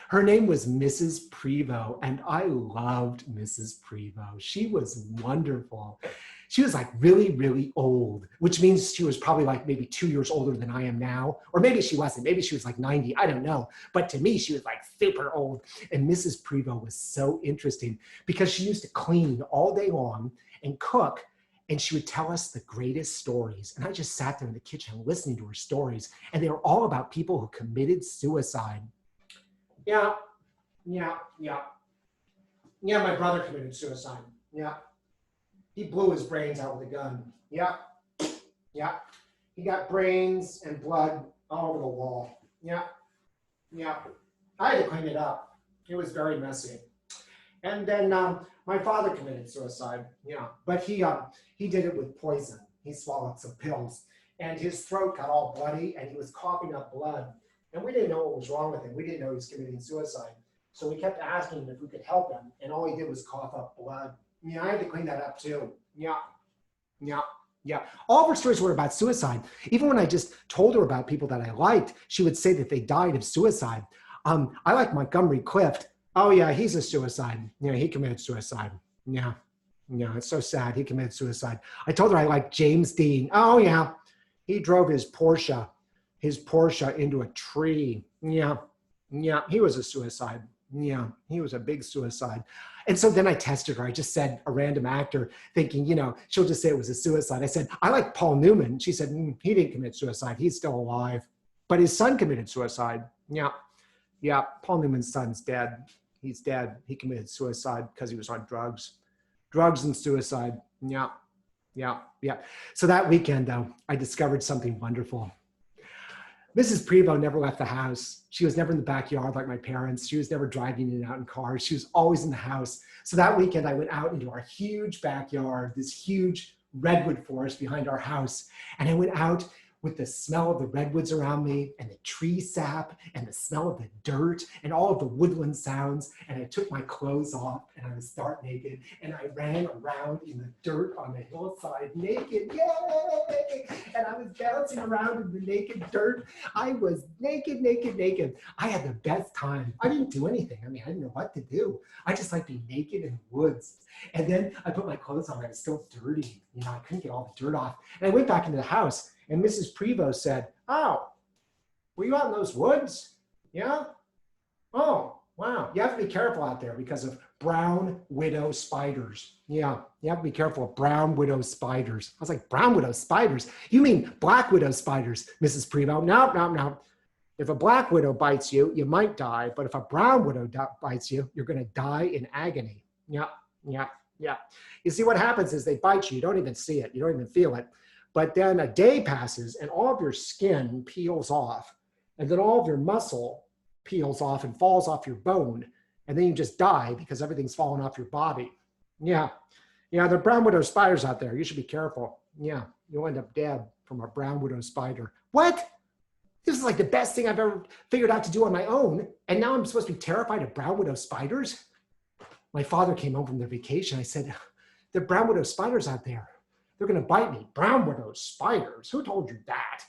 Her name was Mrs. Prevost, and I loved Mrs. Prevost. She was wonderful. She was like really, really old, which means she was probably like maybe 2 years older than I am now. Or maybe she wasn't. Maybe she was like 90. I don't know. But to me, she was like super old. And Mrs. Prevost was so interesting because she used to clean all day long and cook. And she would tell us the greatest stories. And I just sat there in the kitchen listening to her stories. And they were all about people who committed suicide. Yeah, my brother committed suicide. Yeah. He blew his brains out with a gun. Yeah. He got brains and blood all over the wall. Yeah. I had to clean it up. It was very messy. And then my father committed suicide. Yeah, but he did it with poison. He swallowed some pills, and his throat got all bloody, and he was coughing up blood. And we didn't know what was wrong with him. We didn't know he was committing suicide. So we kept asking him if we could help him, and all he did was cough up blood. Yeah, I had to clean that up too. Yeah. All of her stories were about suicide. Even when I just told her about people that I liked, she would say that they died of suicide. I like Montgomery Clift. Oh yeah, he's a suicide. Yeah, he committed suicide. Yeah, it's so sad. He committed suicide. I told her I like James Dean. Oh yeah, he drove his Porsche into a tree. Yeah, he was a suicide. Yeah, he was a big suicide. And so then I tested her. I just said a random actor thinking, she'll just say it was a suicide. I said, I like Paul Newman. She said, he didn't commit suicide. He's still alive. But his son committed suicide. Yeah, Paul Newman's son's dead. He's dead. He committed suicide because he was on drugs. Drugs and suicide. Yeah. So that weekend, though, I discovered something wonderful. Mrs. Prevost never left the house. She was never in the backyard like my parents. She was never driving in and out in cars. She was always in the house. So that weekend, I went out into our huge backyard, this huge redwood forest behind our house. And I went out with the smell of the redwoods around me and the tree sap and the smell of the dirt and all of the woodland sounds. And I took my clothes off and I was stark naked and I ran around in the dirt on the hillside naked, yay! And I was bouncing around in the naked dirt. I was naked. I had the best time. I didn't do anything. I didn't know what to do. I just like being naked in the woods. And then I put my clothes on. I was still dirty. I couldn't get all the dirt off. And I went back into the house. And Mrs. Prevost said, oh, were you out in those woods? Yeah? Oh, wow. You have to be careful out there because of brown widow spiders. Yeah, you have to be careful of brown widow spiders. I was like, brown widow spiders? You mean black widow spiders, Mrs. Prevost? No. If a black widow bites you, you might die. But if a brown widow bites you, you're going to die in agony. Yeah. You see, what happens is they bite you. You don't even see it. You don't even feel it. But then a day passes and all of your skin peels off. And then all of your muscle peels off and falls off your bone. And then you just die because everything's fallen off your body. Yeah, there are brown widow spiders out there. You should be careful. Yeah, you'll end up dead from a brown widow spider. What? This is like the best thing I've ever figured out to do on my own. And now I'm supposed to be terrified of brown widow spiders? My father came home from their vacation. I said, there are brown widow spiders out there. They're going to bite me. Brown widow spiders. Who told you that?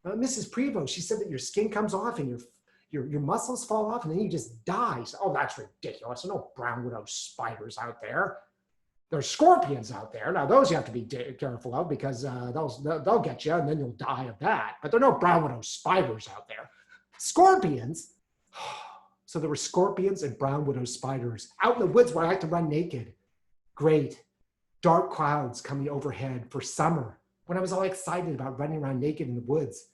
Mrs. Prevost, she said that your skin comes off and your muscles fall off and then you just die. So, oh, that's ridiculous. There are no brown widow spiders out there. There's scorpions out there. Now, those you have to be careful of because they'll get you and then you'll die of that. But there are no brown widow spiders out there. Scorpions? So there were scorpions and brown widow spiders out in the woods where I like to run naked. Great. Dark clouds coming overhead for summer when I was all excited about running around naked in the woods.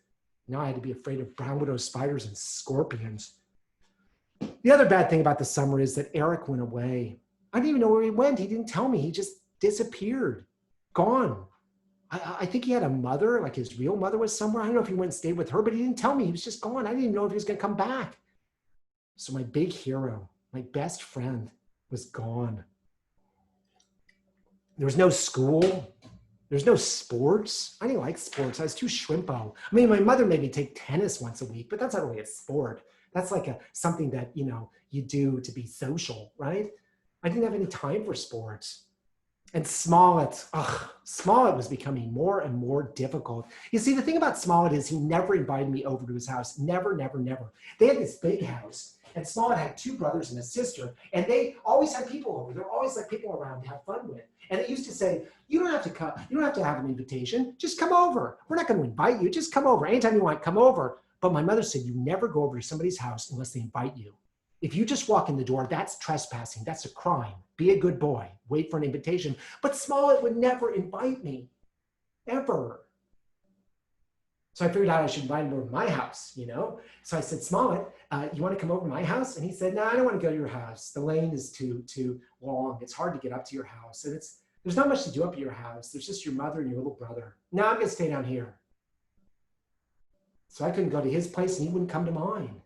Now I had to be afraid of brown widow spiders and scorpions. The other bad thing about the summer is that Eric went away. I didn't even know where he went. He didn't tell me. He just disappeared, gone. I think he had a mother, like his real mother was somewhere. I don't know if he went and stayed with her, but he didn't tell me. He was just gone. I didn't even know if he was going to come back. So my big hero, my best friend, was gone. There was no school. There's no sports. I didn't like sports. I was too shrimpo. I mean, my mother made me take tennis once a week, but that's not really a sport. That's like something that, you do to be social, right? I didn't have any time for sports. And Smollett was becoming more and more difficult. You see, the thing about Smollett is he never invited me over to his house. Never, never, never. They had this big house, and Smollett had 2 brothers and a sister, and they always had people over. There were always like people around to have fun with. And they used to say, you don't have to come, you don't have to have an invitation. Just come over. We're not going to invite you. Just come over. Anytime you want, come over. But my mother said, you never go over to somebody's house unless they invite you. If you just walk in the door, that's trespassing. That's a crime. Be a good boy. Wait for an invitation. But Smollett would never invite me, ever. So I figured out I should invite him over to my house, So I said, Smollett, you want to come over to my house? And he said, no, I don't want to go to your house. The lane is too long. It's hard to get up to your house. And there's not much to do up at your house. There's just your mother and your little brother. No, I'm going to stay down here. So I couldn't go to his place and he wouldn't come to mine.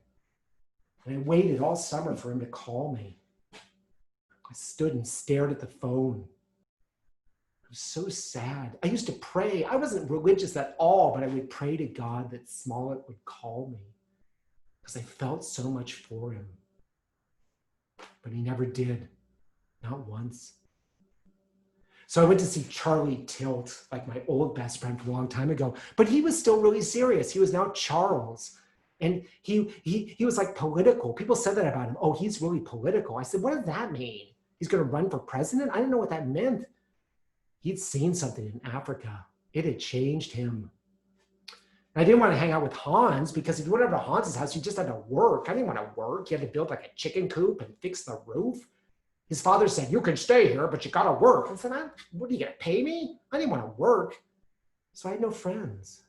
And I waited all summer for him to call me. I stood and stared at the phone. It was so sad. I used to pray. I wasn't religious at all, but I would pray to God that Smollett would call me because I felt so much for him. But he never did, not once. So I went to see Charlie Tilt, like my old best friend from a long time ago, but he was still really serious. He was now Charles. And he was like political. People said that about him. Oh, he's really political. I said, what does that mean? He's going to run for president? I didn't know what that meant. He'd seen something in Africa. It had changed him. And I didn't want to hang out with Hans because if you went over to Hans's house, you just had to work. I didn't want to work. You had to build like a chicken coop and fix the roof. His father said, you can stay here, but you got to work. I said, what are you going to pay me? I didn't want to work. So I had no friends.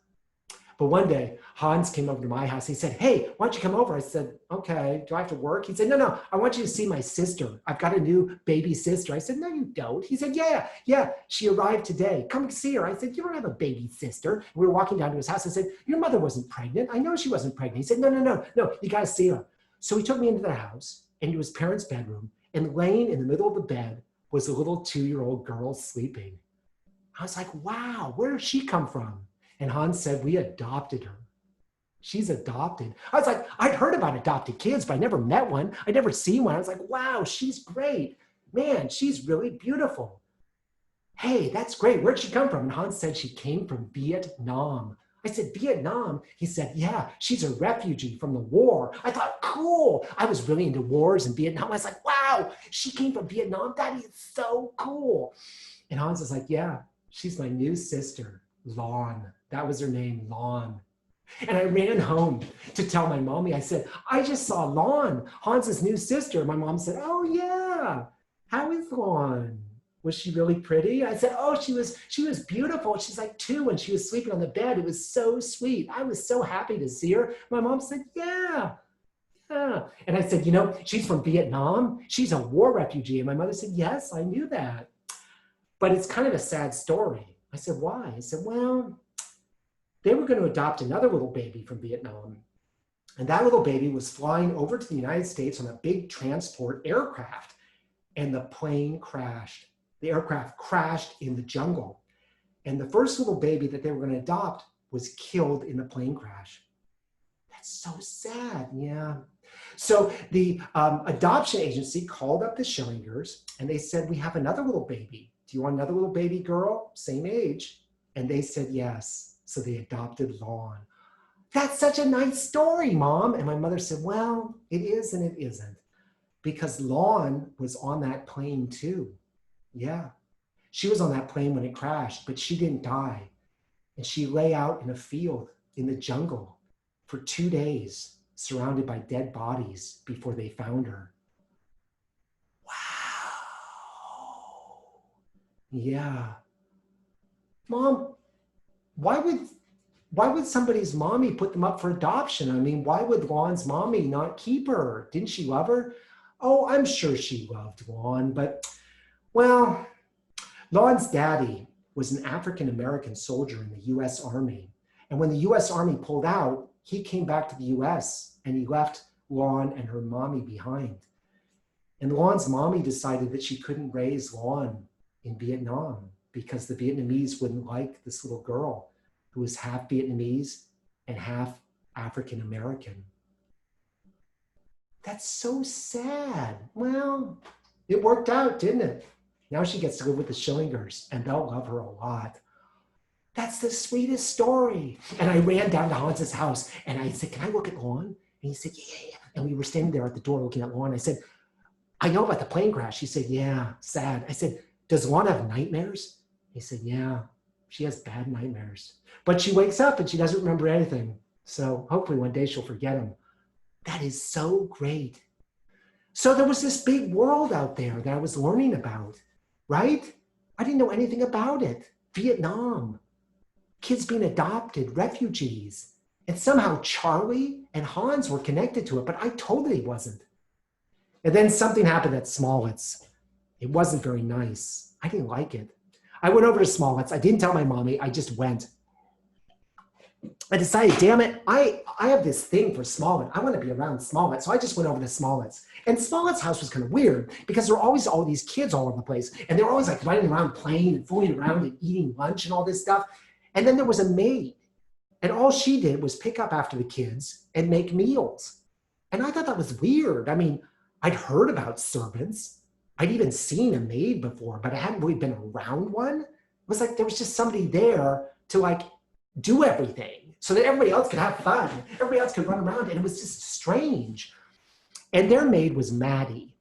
But one day, Hans came over to my house. He said, hey, why don't you come over? I said, okay, do I have to work? He said, no, I want you to see my sister. I've got a new baby sister. I said, no, you don't. He said, yeah, she arrived today. Come see her. I said, you don't have a baby sister. And we were walking down to his house. I said, your mother wasn't pregnant. I know she wasn't pregnant. He said, no, you got to see her. So he took me into the house, into his parents' bedroom, and laying in the middle of the bed was a little 2-year-old girl sleeping. I was like, wow, where did she come from? And Hans said, we adopted her. She's adopted. I was like, I'd heard about adopted kids, but I never met one. I'd never seen one. I was like, wow, she's great. Man, she's really beautiful. Hey, that's great. Where'd she come from? And Hans said she came from Vietnam. I said, Vietnam? He said, yeah, she's a refugee from the war. I thought, cool. I was really into wars in Vietnam. I was like, wow, she came from Vietnam. That is so cool. And Hans was like, yeah, she's my new sister, Lon. That was her name, Lon. And I ran home to tell my mommy. I said, I just saw Lon, Hans's new sister. My mom said, oh yeah, how is Lon? Was she really pretty? I said, oh, she was beautiful. She's like 2 and she was sleeping on the bed. It was so sweet. I was so happy to see her. My mom said, yeah. And I said, she's from Vietnam. She's a war refugee. And my mother said, yes, I knew that. But it's kind of a sad story. I said, why? I said, well, they were going to adopt another little baby from Vietnam. And that little baby was flying over to the United States on a big transport aircraft. And the plane crashed. The aircraft crashed in the jungle. And the first little baby that they were going to adopt was killed in the plane crash. That's so sad, yeah. So the adoption agency called up the Schillingers and they said, we have another little baby. Do you want another little baby girl? Same age. And they said yes. So they adopted Lon. That's such a nice story, Mom. And my mother said, well, it is and it isn't. Because Lon was on that plane too. Yeah. She was on that plane when it crashed, but she didn't die. And she lay out in a field in the jungle for 2 days, surrounded by dead bodies before they found her. Wow. Yeah. Mom, why would somebody's mommy put them up for adoption? I mean, why would Lon's mommy not keep her? Didn't she love her? Oh, I'm sure she loved Lon, but, well, Lon's daddy was an African-American soldier in the US Army. And when the US Army pulled out, he came back to the US and he left Lon and her mommy behind. And Lon's mommy decided that she couldn't raise Lon in Vietnam because the Vietnamese wouldn't like this little girl who was half Vietnamese and half African-American. That's so sad. Well, it worked out, didn't it? Now she gets to live with the Schillingers and they'll love her a lot. That's the sweetest story. And I ran down to Hans's house and I said, can I look at Lon? And he said, yeah. And we were standing there at the door looking at Lon. I said, I know about the plane crash. He said, yeah, sad. I said, does Lon have nightmares? He said, yeah, she has bad nightmares. But she wakes up and she doesn't remember anything. So hopefully one day she'll forget him. That is so great. So there was this big world out there that I was learning about, right? I didn't know anything about it. Vietnam, kids being adopted, refugees. And somehow Charlie and Hans were connected to it, but I totally wasn't. And then something happened at Smollett's. It wasn't very nice. I didn't like it. I went over to Smollett's. I didn't tell my mommy. I just went. I decided, damn it, I have this thing for Smollett. I want to be around Smollett. So I just went over to Smollett's. And Smollett's house was kind of weird because there were always all these kids all over the place. And they were always like running around playing and fooling around and eating lunch and all this stuff. And then there was a maid. And all she did was pick up after the kids and make meals. And I thought that was weird. I mean, I'd heard about servants. I'd even seen a maid before, but I hadn't really been around one. It was like there was just somebody there to like do everything so that everybody else could have fun. Everybody else could run around, and it was just strange. And their maid was Maddie.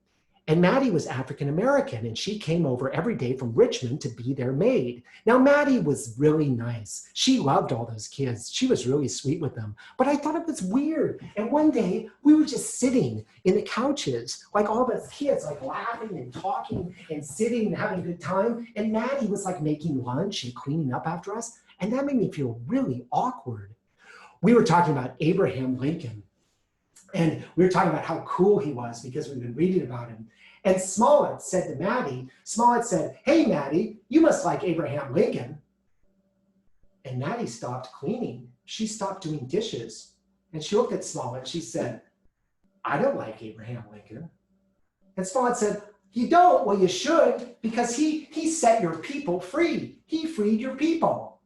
And Maddie was African-American, and she came over every day from Richmond to be their maid. Now, Maddie was really nice. She loved all those kids. She was really sweet with them. But I thought it was weird. And one day, we were just sitting in the couches, like all those kids, like laughing and talking and sitting and having a good time. And Maddie was like making lunch and cleaning up after us. And that made me feel really awkward. We were talking about Abraham Lincoln. And we were talking about how cool he was because we've been reading about him. And Smollett said to Maddie, Smollett said, hey, Maddie, you must like Abraham Lincoln. And Maddie stopped cleaning. She stopped doing dishes. And she looked at Smollett. She said, I don't like Abraham Lincoln. And Smollett said, you don't? Well, you should, because he set your people free. He freed your people.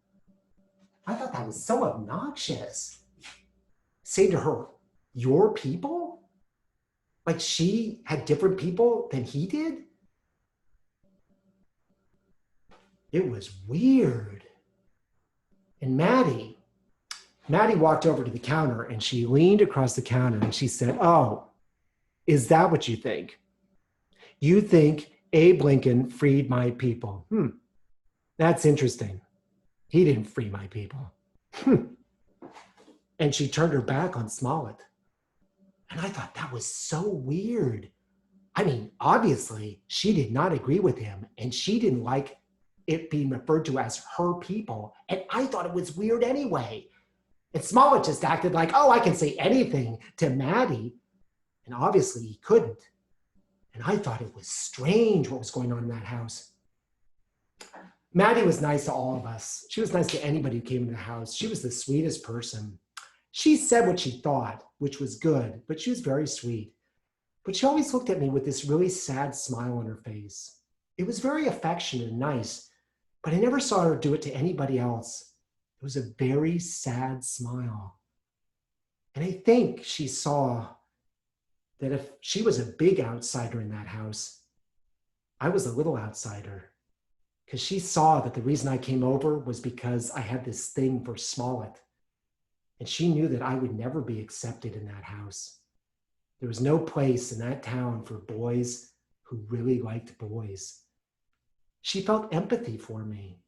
I thought that was so obnoxious. Say to her, your people? Like she had different people than he did? It was weird. And Maddie walked over to the counter and she leaned across the counter and she said, oh, is that what you think? You think Abe Lincoln freed my people? That's interesting. He didn't free my people. And she turned her back on Smollett. And I thought that was so weird. I mean, obviously, she did not agree with him, and she didn't like it being referred to as her people. And I thought it was weird anyway. And Smollett just acted like, oh, I can say anything to Maddie. And obviously, he couldn't. And I thought it was strange what was going on in that house. Maddie was nice to all of us. She was nice to anybody who came in the house. She was the sweetest person. She said what she thought, which was good, but she was very sweet. But she always looked at me with this really sad smile on her face. It was very affectionate and nice, but I never saw her do it to anybody else. It was a very sad smile. And I think she saw that if she was a big outsider in that house, I was a little outsider. Because she saw that the reason I came over was because I had this thing for Smollett. And she knew that I would never be accepted in that house. There was no place in that town for boys who really liked boys. She felt empathy for me.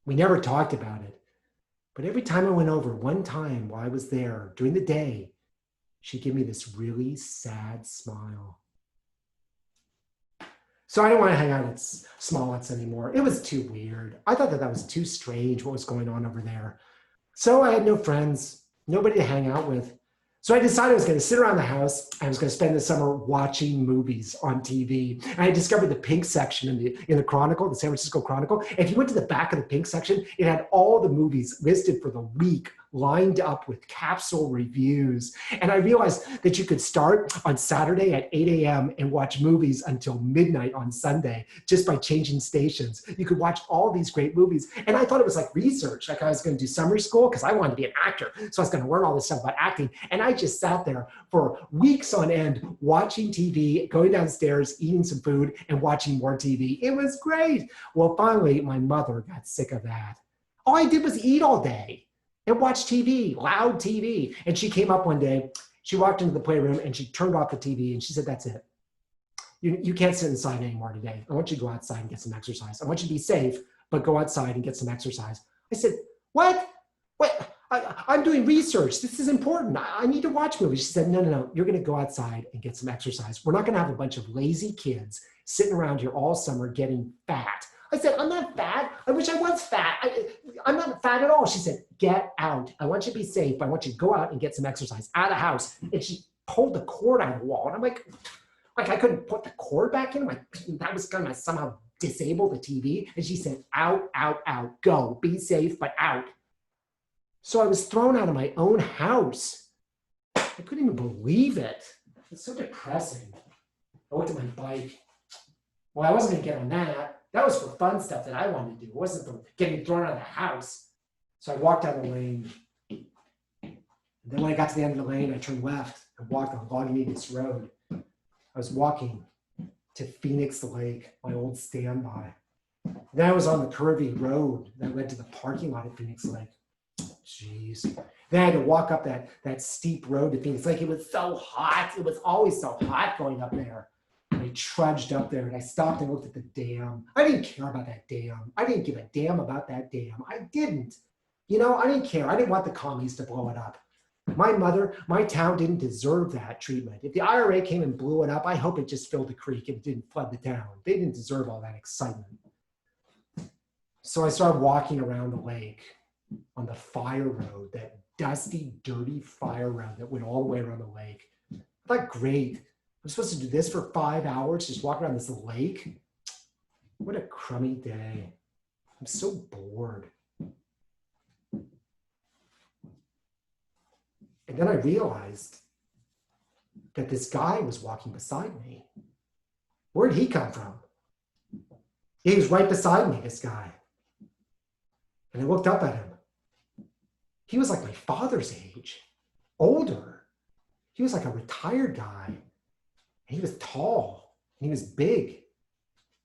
We never talked about it, but every time I went over, one time while I was there during the day, She gave me this really sad smile. So I didn't want to hang out at Smollett's anymore. It was too weird. I thought that was too strange what was going on over there. So I had no friends, nobody to hang out with. So I decided I was going to sit around the house. I was going to spend the summer watching movies on TV. I discovered the Pink section in the Chronicle, the San Francisco Chronicle. And if you went to the back of the Pink section, it had all the movies listed for the week, lined up with capsule reviews. And I realized that you could start on Saturday at 8 a.m. and watch movies until midnight on Sunday just by changing stations. You could watch all these great movies. And I thought it was like research, like I was going to do summer school because I wanted to be an actor. So I was going to learn all this stuff about acting. And I just sat there for weeks on end watching TV, going downstairs, eating some food, and watching more TV. It was great. Well, finally, my mother got sick of that. All I did was eat all day and watch TV, loud TV. And she came up one day, she walked into the playroom and she turned off the TV and she said, that's it. You can't sit inside anymore today. I want you to go outside and get some exercise. I want you to be safe, but go outside and get some exercise. I said, what? What? I'm doing research. This is important. I need to watch movies. She said, no. You're going to go outside and get some exercise. We're not going to have a bunch of lazy kids sitting around here all summer getting fat. I said, I'm not fat. I wish I was fat. I'm not fat at all. She said, get out. I want you to be safe. I want you to go out and get some exercise out of the house. And she pulled the cord out of the wall. And I'm like I couldn't put the cord back in. Like that was going to somehow disable the TV. And she said, out, go, be safe, but out. So I was thrown out of my own house. I couldn't even believe it. It's so depressing. I looked at my bike. Well, I wasn't going to get on that. That was for fun stuff that I wanted to do. It wasn't for getting thrown out of the house. So I walked down the lane. And then when I got to the end of the lane, I turned left and walked on Lagunitas Road. I was walking to Phoenix Lake, my old standby. Then I was on the curvy road that led to the parking lot at Phoenix Lake. Jeez. Then I had to walk up that steep road to Phoenix Lake. It was so hot. It was always so hot going up there. I trudged up there and I stopped and looked at the dam. I didn't care about that dam. I didn't give a damn about that dam. I didn't. You know, I didn't care. I didn't want the commies to blow it up. My town didn't deserve that treatment. If the IRA came and blew it up, I hope it just filled the creek and didn't flood the town. They didn't deserve all that excitement. So I started walking around the lake on the fire road, that dusty, dirty fire road that went all the way around the lake. I thought, great. I'm supposed to do this for 5 hours, just walk around this lake? What a crummy day. I'm so bored. And then I realized that this guy was walking beside me. Where'd he come from? He was right beside me, this guy. And I looked up at him. He was like my father's age, older. He was like a retired guy. And he was tall, and he was big.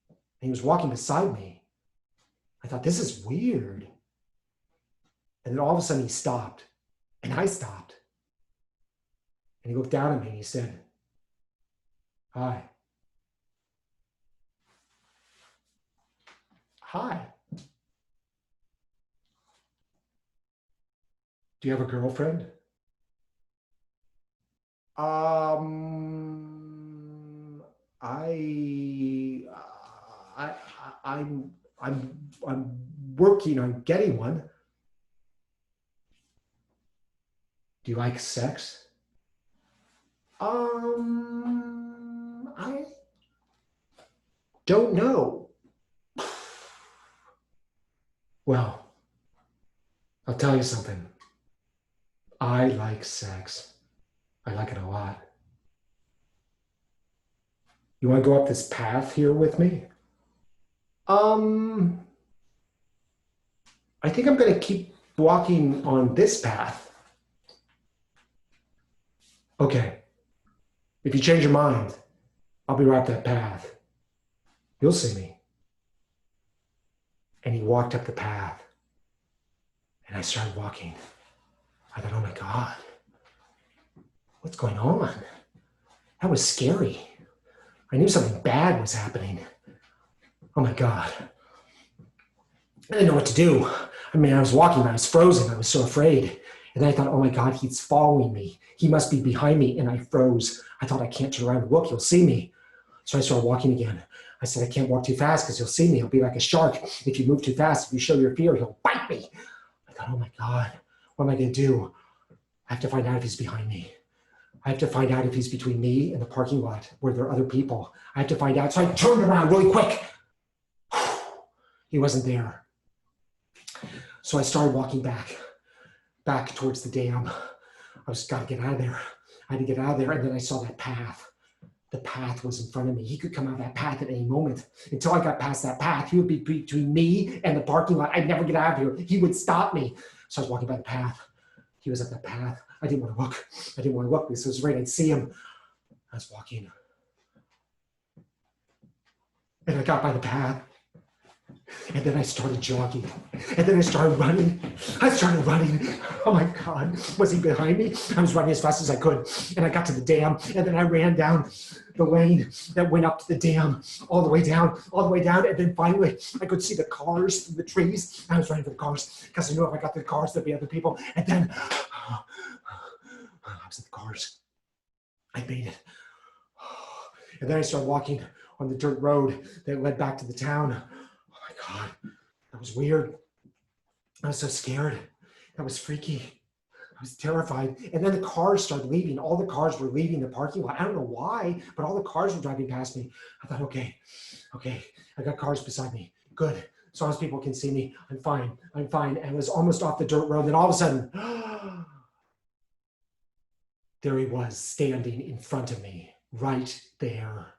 And he was walking beside me. I thought, this is weird. And then all of a sudden he stopped, and I stopped. And he looked down at me and he said, hi. Hi. Do you have a girlfriend? I'm working on getting one. Do you like sex? I don't know. Well, I'll tell you something. I like sex. I like it a lot. You want to go up this path here with me? I think I'm going to keep walking on this path. Okay. If you change your mind, I'll be right up that path. You'll see me. And he walked up the path. And I started walking. I thought, oh my God, what's going on? That was scary. I knew something bad was happening. Oh my God. I didn't know what to do. I mean, I was walking, I was frozen, I was so afraid. And then I thought, oh my God, he's following me. He must be behind me. And I froze. I thought, I can't turn around and look, he'll see me. So I started walking again. I said, I can't walk too fast because he'll see me. He'll be like a shark. If you move too fast, if you show your fear, he'll bite me. I thought, oh my God, what am I going to do? I have to find out if he's behind me. I have to find out if he's between me and the parking lot where there are other people. I have to find out. So I turned around really quick. He wasn't there. So I started walking back towards the dam. I was got to get out of there. I had to get out of there. And then I saw that path. The path was in front of me. He could come out of that path at any moment. Until I got past that path, he would be between me and the parking lot. I'd never get out of here. He would stop me. So I was walking by the path. He was at the path. I didn't want to look. I didn't want to look because it was right. I'd see him. I was walking. And I got by the path. And then I started jogging. And then I started running. Oh my God. Was he behind me? I was running as fast as I could. And I got to the dam. And then I ran down the lane that went up to the dam, all the way down. And then finally, I could see the cars through the trees. I was running for the cars because I knew if I got to the cars, there'd be other people. And then I was at the cars. I made it. And then I started walking on the dirt road that led back to the town. God, that was weird. I was so scared. That was freaky. I was terrified. And then the cars started leaving. All the cars were leaving the parking lot. I don't know why, but all the cars were driving past me. I thought, okay, I got cars beside me. Good. As long as people can see me, I'm fine. And I was almost off the dirt road. Then all of a sudden, there he was standing in front of me, right there.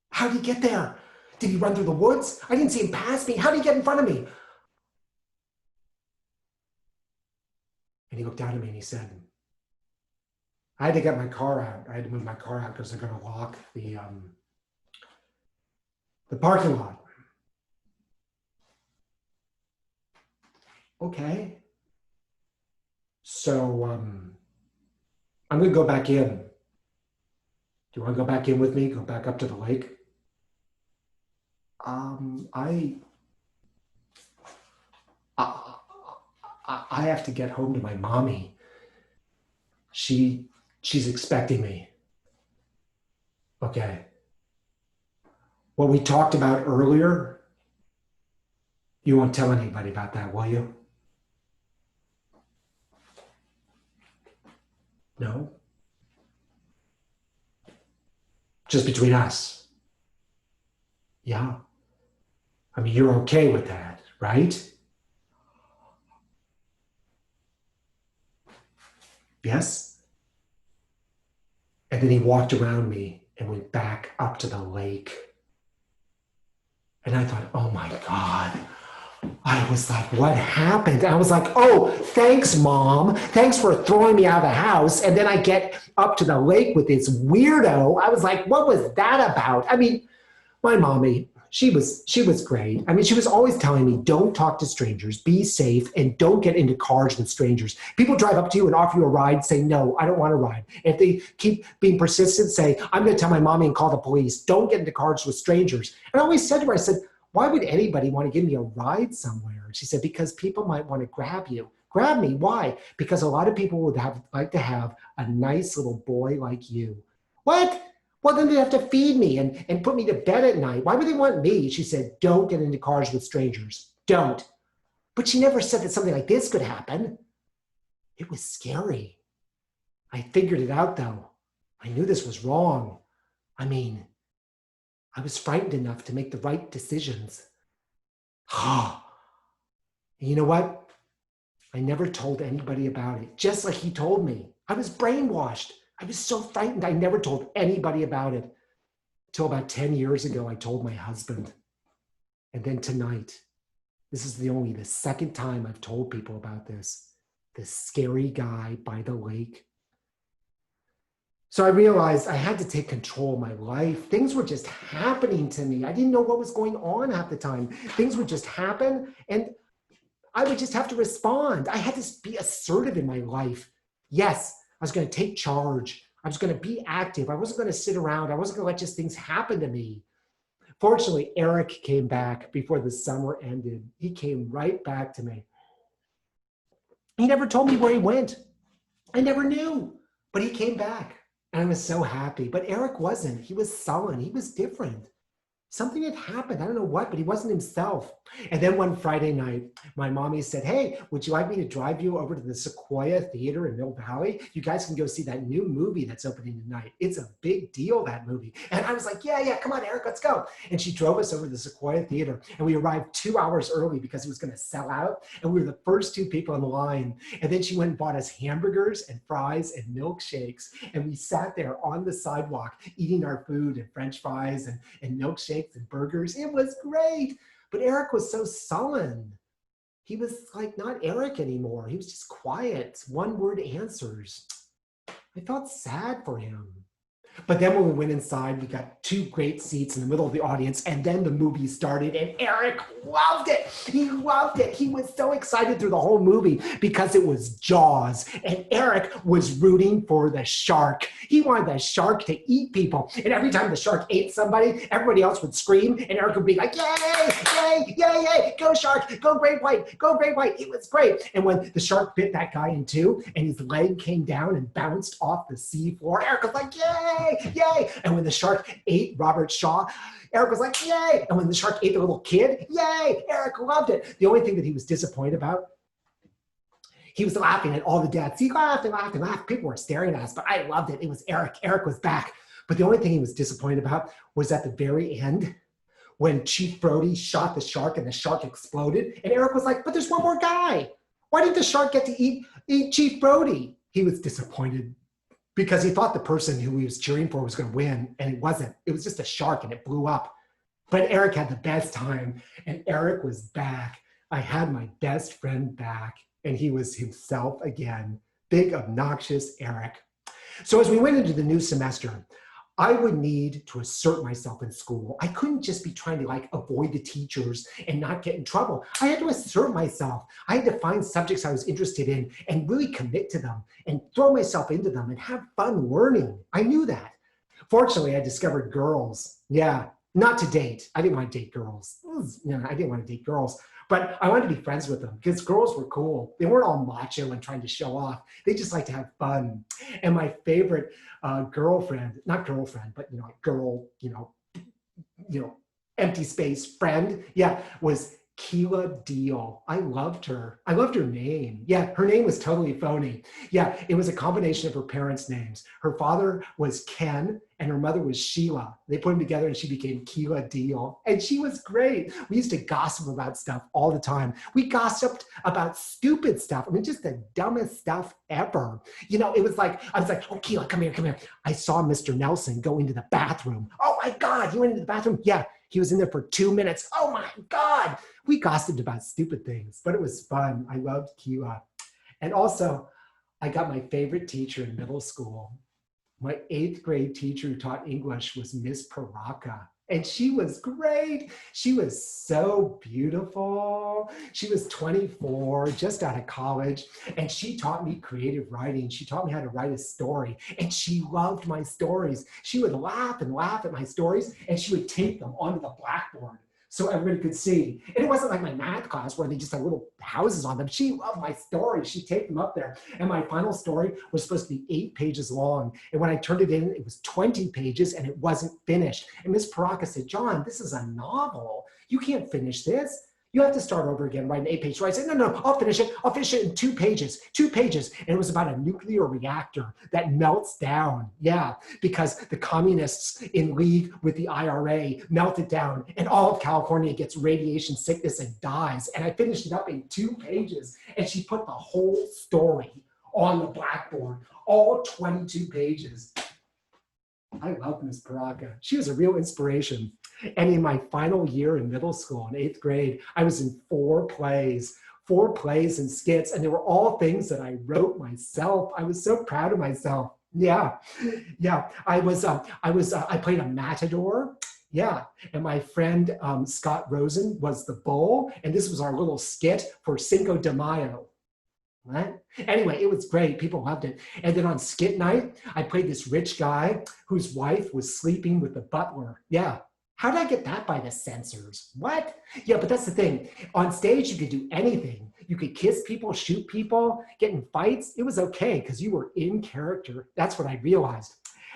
How did he get there? Did he run through the woods? I didn't see him pass me. How did he get in front of me? And he looked down at me and he said, I had to get my car out. I had to move my car out because they're going to lock the parking lot. Okay. So I'm going to go back in. Do you want to go back in with me? Go back up to the lake? I have to get home to my mommy. She's expecting me. Okay. What we talked about earlier, you won't tell anybody about that, will you? No? Just between us. Yeah. I mean, you're okay with that, right? Yes? And then he walked around me and went back up to the lake. And I thought, oh my God. I was like, what happened? I was like, oh, thanks, Mom. Thanks for throwing me out of the house. And then I get up to the lake with this weirdo. I was like, what was that about? I mean, my mommy, she was great. I mean, she was always telling me, don't talk to strangers, be safe, and don't get into cars with strangers. People drive up to you and offer you a ride, say, no, I don't want a ride. And if they keep being persistent, say, I'm going to tell my mommy and call the police. Don't get into cars with strangers. And I always said to her, I said, why would anybody want to give me a ride somewhere? And she said, because people might want to grab you. Grab me, why? Because a lot of people would like to have a nice little boy like you. What? Well, then they have to feed me and put me to bed at night. Why would they want me? She said, don't get into cars with strangers. Don't. But she never said that something like this could happen. It was scary. I figured it out, though. I knew this was wrong. I mean, I was frightened enough to make the right decisions. And you know what? I never told anybody about it, just like he told me. I was brainwashed. I was so frightened. I never told anybody about it. Till about 10 years ago, I told my husband. And then tonight, this is the second time I've told people about this scary guy by the lake. So I realized I had to take control of my life. Things were just happening to me. I didn't know what was going on half the time. Things would just happen and I would just have to respond. I had to be assertive in my life. Yes, I was going to take charge. I was going to be active. I wasn't going to sit around. I wasn't going to let just things happen to me. Fortunately, Eric came back before the summer ended. He came right back to me. He never told me where he went. I never knew, but he came back and I was so happy. But Eric wasn't. He was sullen. He was different. Something had happened. I don't know what, but he wasn't himself. And then one Friday night, my mommy said, hey, would you like me to drive you over to the Sequoia Theater in Mill Valley? You guys can go see that new movie that's opening tonight. It's a big deal, that movie. And I was like, yeah, come on, Eric, let's go. And she drove us over to the Sequoia Theater. And we arrived 2 hours early because it was going to sell out. And we were the first 2 people in the line. And then she went and bought us hamburgers and fries and milkshakes. And we sat there on the sidewalk eating our food and French fries and milkshakes and burgers. It was great. But Eric was so sullen. He was like not Eric anymore. He was just quiet, one-word answers. I felt sad for him. But then when we went inside, we got 2 great seats in the middle of the audience, and then the movie started, and Eric loved it. He loved it. He was so excited through the whole movie because it was Jaws, and Eric was rooting for the shark. He wanted the shark to eat people, and every time the shark ate somebody, everybody else would scream, and Eric would be like, yay, yay, yay, yay, go shark, go great white, go great white. It was great. And when the shark bit that guy in 2, and his leg came down and bounced off the seafloor, Eric was like, yay. Yay! And when the shark ate Robert Shaw, Eric was like, yay! And when the shark ate the little kid, yay! Eric loved it. The only thing that he was disappointed about, he was laughing at all the deaths. He laughed and laughed and laughed. People were staring at us, but I loved it. It was Eric. Eric was back. But the only thing he was disappointed about was at the very end, when Chief Brody shot the shark and the shark exploded. And Eric was like, but there's one more guy. Why didn't the shark get to eat Chief Brody? He was disappointed because he thought the person who he was cheering for was going to win, and it wasn't. It was just a shark, and it blew up. But Eric had the best time, and Eric was back. I had my best friend back, and he was himself again. Big, obnoxious Eric. So as we went into the new semester, I would need to assert myself in school. I couldn't just be trying to like avoid the teachers and not get in trouble. I had to assert myself. I had to find subjects I was interested in and really commit to them and throw myself into them and have fun learning. I knew that. Fortunately, I discovered girls. Yeah, not to date. I didn't want to date girls. I didn't want to date girls. But I wanted to be friends with them because girls were cool. They weren't all macho and trying to show off. They just like to have fun. And my favorite girlfriend, not girlfriend, but girl, empty space friend, yeah, was Keela Deal. I loved her. I loved her name. Yeah, her name was totally phony. Yeah, it was a combination of her parents' names. Her father was Ken and her mother was Sheila. They put them together and she became Keela Deal. And she was great. We used to gossip about stuff all the time. We gossiped about stupid stuff. I mean, just the dumbest stuff ever. It was like, I was like, oh, Keela, come here. I saw Mr. Nelson go into the bathroom. Oh my God, he went into the bathroom? Yeah, he was in there for 2 minutes. Oh my God. We gossiped about stupid things, but it was fun. I loved Keela. And also, I got my favorite teacher in middle school. My 8th grade teacher who taught English was Miss Paraka. And she was great. She was so beautiful. She was 24, just out of college. And she taught me creative writing. She taught me how to write a story. And she loved my stories. She would laugh and laugh at my stories, and she would tape them onto the blackboard so everybody could see. And it wasn't like my math class where they just had little houses on them. She loved my stories. She taped them up there. And my final story was supposed to be 8 pages long. And when I turned it in, it was 20 pages and it wasn't finished. And Miss Paraka said, John, this is a novel. You can't finish this. You have to start over again, write an 8-page story. I said, no, I'll finish it. I'll finish it in 2 pages, 2 pages. And it was about a nuclear reactor that melts down. Yeah, because the communists in league with the IRA melted down and all of California gets radiation sickness and dies. And I finished it up in 2 pages. And she put the whole story on the blackboard, all 22 pages. I love Miss Paraka. She was a real inspiration. And in my final year in middle school, in 8th grade, I was in 4 plays and skits, and they were all things that I wrote myself. I was so proud of myself. Yeah. I played a matador. Yeah, and my friend Scott Rosen was the bull, and this was our little skit for Cinco de Mayo. Right? Anyway, it was great. People loved it. And then on skit night, I played this rich guy whose wife was sleeping with the butler. Yeah. How did I get that by the censors? What? Yeah, but that's the thing. On stage, you could do anything. You could kiss people, shoot people, get in fights. It was okay because you were in character. That's what I realized.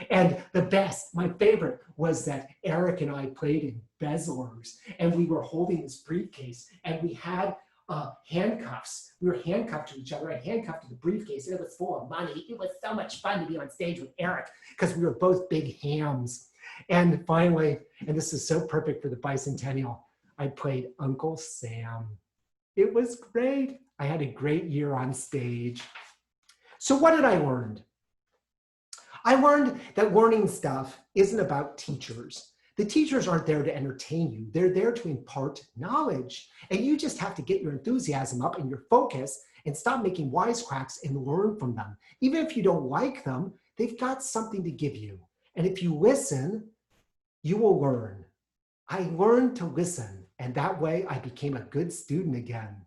And the best, my favorite, was that Eric and I played in Bezelers, and we were holding this briefcase, and we had handcuffs. We were handcuffed to each other and handcuffed to the briefcase, and it was full of money. It was so much fun to be on stage with Eric because we were both big hams. And finally, and this is so perfect for the Bicentennial, I played Uncle Sam. It was great. I had a great year on stage. So what did I learn? I learned that learning stuff isn't about teachers. The teachers aren't there to entertain you. They're there to impart knowledge. And you just have to get your enthusiasm up and your focus and stop making wisecracks and learn from them. Even if you don't like them, they've got something to give you. And if you listen, you will learn. I learned to listen, and that way I became a good student again.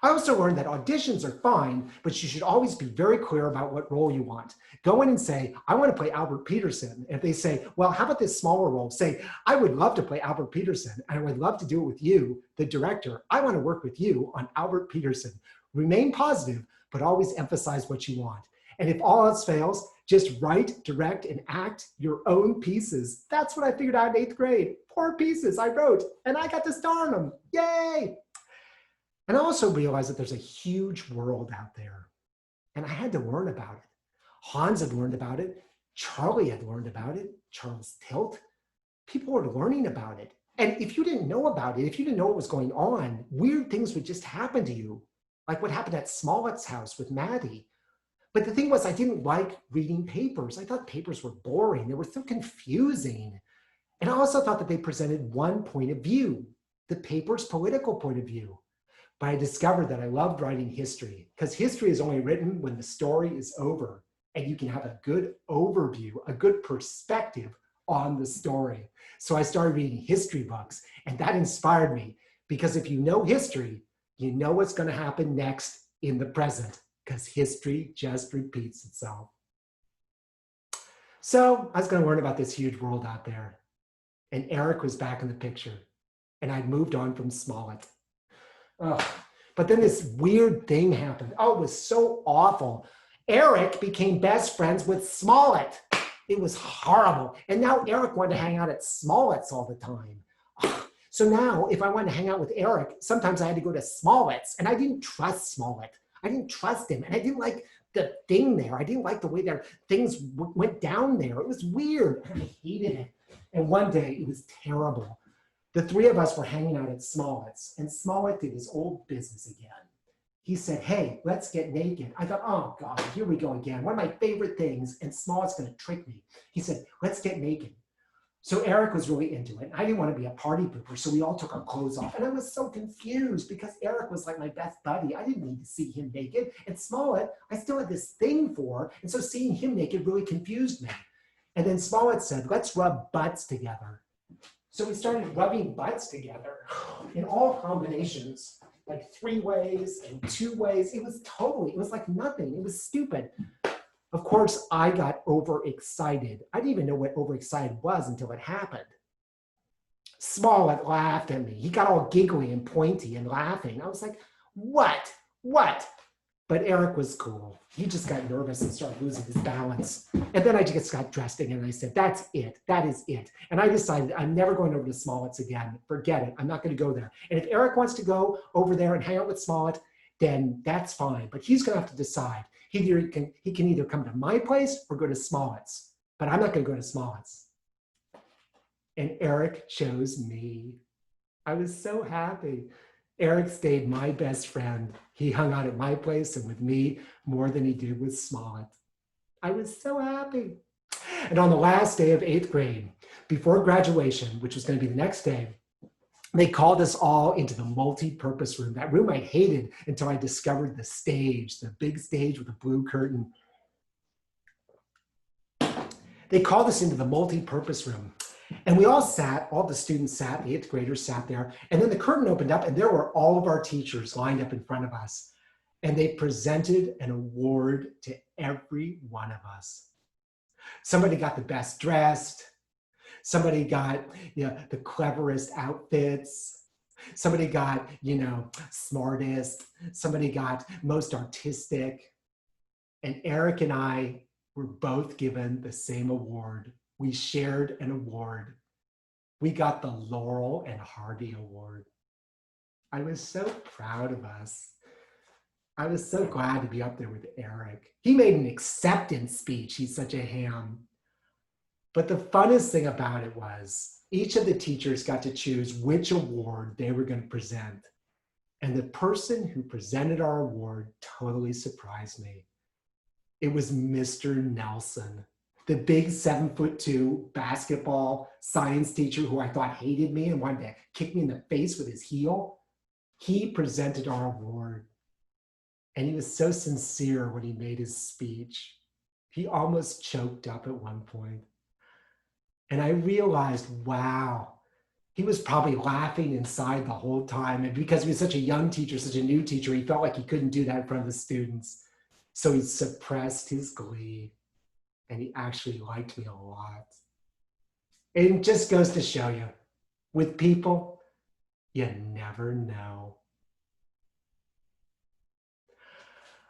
I also learned that auditions are fine, but you should always be very clear about what role you want. Go in and say, I want to play Albert Peterson. If they say, well, how about this smaller role? Say, I would love to play Albert Peterson, and I would love to do it with you, the director. I want to work with you on Albert Peterson. Remain positive, but always emphasize what you want. And if all else fails, just write, direct, and act your own pieces. That's what I figured out in 8th grade. 4 pieces I wrote, and I got to star in them. Yay! And I also realized that there's a huge world out there, and I had to learn about it. Hans had learned about it. Charlie had learned about it. Charles Tilt. People were learning about it. And if you didn't know about it, if you didn't know what was going on, weird things would just happen to you, like what happened at Smollett's house with Maddie. But the thing was, I didn't like reading papers. I thought papers were boring. They were so confusing. And I also thought that they presented one point of view, the paper's political point of view. But I discovered that I loved writing history because history is only written when the story is over and you can have a good overview, a good perspective on the story. So I started reading history books, and that inspired me because if you know history, you know what's going to happen next in the present because history just repeats itself. So I was going to learn about this huge world out there, and Eric was back in the picture, and I'd moved on from Smollett. Oh, but then this weird thing happened. Oh, it was so awful. Eric became best friends with Smollett. It was horrible. And now Eric wanted to hang out at Smollett's all the time. So now if I wanted to hang out with Eric, sometimes I had to go to Smollett's, and I didn't trust Smollett. I didn't trust him, and I didn't like the thing there. I didn't like the way their things went down there. It was weird. I hated it. And one day it was terrible. The 3 of us were hanging out at Smollett's, and Smollett did his old business again. He said, hey, let's get naked. I thought, oh God, here we go again. One of my favorite things, and Smollett's gonna trick me. He said, let's get naked. So Eric was really into it. I didn't want to be a party pooper, so we all took our clothes off. And I was so confused because Eric was like my best buddy. I didn't need to see him naked. And Smollett, I still had this thing for, and so seeing him naked really confused me. And then Smollett said, let's rub butts together. So we started rubbing butts together in all combinations, like 3 ways and 2 ways. It was like nothing. It was stupid. Of course, I got overexcited. I didn't even know what overexcited was until it happened. Smollett laughed at me. He got all giggly and pointy and laughing. I was like, what? What? But Eric was cool. He just got nervous and started losing his balance. And then I just got dressed again and I said, that's it. That is it. And I decided I'm never going over to Smollett's again. Forget it. I'm not going to go there. And if Eric wants to go over there and hang out with Smollett, then that's fine. But he's going to have to decide. He can either come to my place or go to Smollett's. But I'm not going to go to Smollett's. And Eric chose me. I was so happy. Eric stayed my best friend. He hung out at my place and with me more than he did with Smollett. I was so happy. And on the last day of 8th grade, before graduation, which was going to be the next day, they called us all into the multi-purpose room. That room I hated until I discovered the stage, the big stage with the blue curtain. They called us into the multi-purpose room. And we all sat, all the students sat, the 8th graders sat there, and then the curtain opened up and there were all of our teachers lined up in front of us. And they presented an award to every one of us. Somebody got the best dressed, Somebody got, the cleverest outfits. Somebody got, smartest. Somebody got most artistic. And Eric and I were both given the same award. We shared an award. We got the Laurel and Hardy Award. I was so proud of us. I was so glad to be up there with Eric. He made an acceptance speech. He's such a ham. But the funnest thing about it was each of the teachers got to choose which award they were going to present. And the person who presented our award totally surprised me. It was Mr. Nelson, the big 7'2" basketball science teacher who I thought hated me and wanted to kick me in the face with his heel. He presented our award. And he was so sincere when he made his speech. He almost choked up at one point. And I realized, wow, he was probably laughing inside the whole time. And because he was such a young teacher, such a new teacher, he felt like he couldn't do that in front of the students. So he suppressed his glee. And he actually liked me a lot. It just goes to show you, with people, you never know.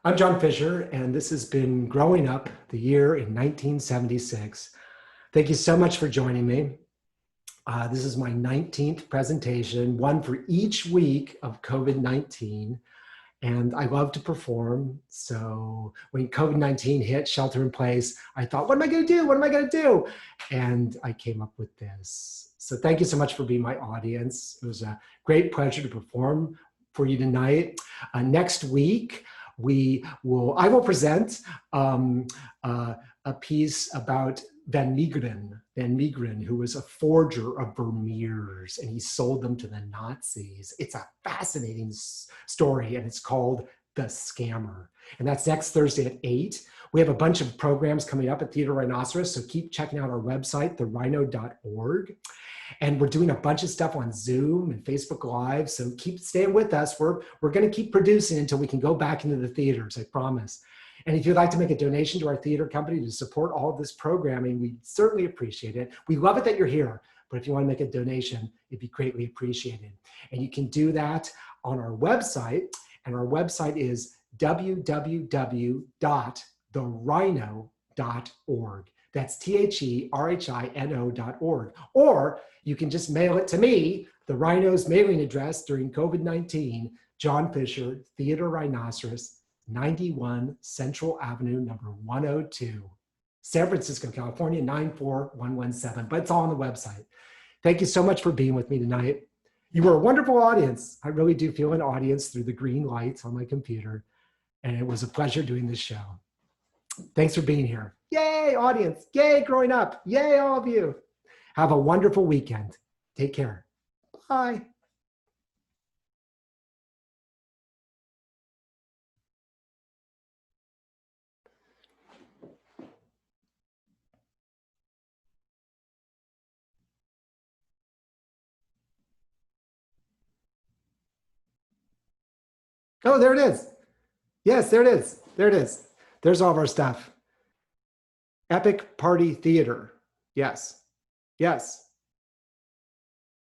I'm John Fisher, and this has been Growing Up, the year in 1976. Thank you so much for joining me. This is my 19th presentation, one for each week of COVID-19. And I love to perform. So when COVID-19 hit, shelter in place, I thought, what am I going to do? What am I going to do? And I came up with this. So thank you so much for being my audience. It was a great pleasure to perform for you tonight. Next week, I will present a piece about Van Meegeren, who was a forger of Vermeers, and he sold them to the Nazis. It's a fascinating story, and it's called The Scammer. And that's next Thursday at 8. We have a bunch of programs coming up at Theater Rhinoceros, so keep checking out our website, therhino.org. And we're doing a bunch of stuff on Zoom and Facebook Live, so keep staying with us. We're going to keep producing until we can go back into the theaters, I promise. And if you'd like to make a donation to our theater company to support all of this programming, we certainly appreciate it. We love it that you're here, but if you want to make a donation, it'd be greatly appreciated. And you can do that on our website, and our website is www.therhino.org. That's THERHINO.org. Or you can just mail it to me, the Rhino's mailing address during COVID-19, John Fisher, Theater Rhinoceros, 91 Central Avenue, number 102, San Francisco, California, 94117. But it's all on the website. Thank you so much for being with me tonight. You were a wonderful audience. I really do feel an audience through the green lights on my computer. And it was a pleasure doing this show. Thanks for being here. Yay, audience. Yay, growing up. Yay, all of you. Have a wonderful weekend. Take care. Bye. Oh, there it is. Yes, there it is. There it is. There's all of our stuff. Epic Party Theater. Yes. Yes.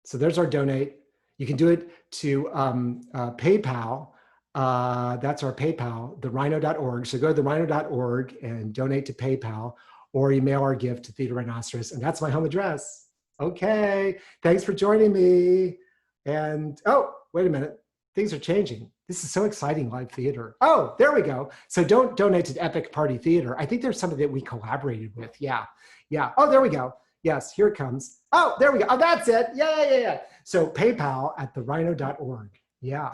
So there's our donate. You can do it to PayPal. That's our PayPal, therhino.org. So go to therhino.org and donate to PayPal, or email our gift to Theater Rhinoceros. And that's my home address. Okay. Thanks for joining me. And, oh, wait a minute. Things are changing. This is so exciting, live theater. Oh, there we go. So don't donate to Epic Party Theater. I think there's something that we collaborated with. Yeah. Yeah. Oh, there we go. Yes, here it comes. Oh, there we go. Oh, that's it. Yeah. So PayPal at therhino.org. Yeah,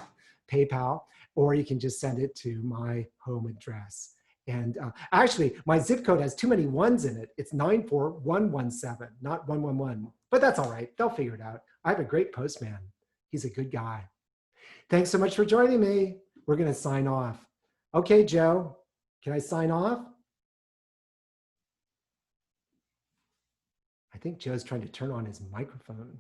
PayPal, or you can just send it to my home address. And actually, my zip code has too many ones in it. It's 94117, not 111. But that's all right. They'll figure it out. I have a great postman. He's a good guy. Thanks so much for joining me. We're going to sign off. Okay, Joe, can I sign off? I think Joe's trying to turn on his microphone.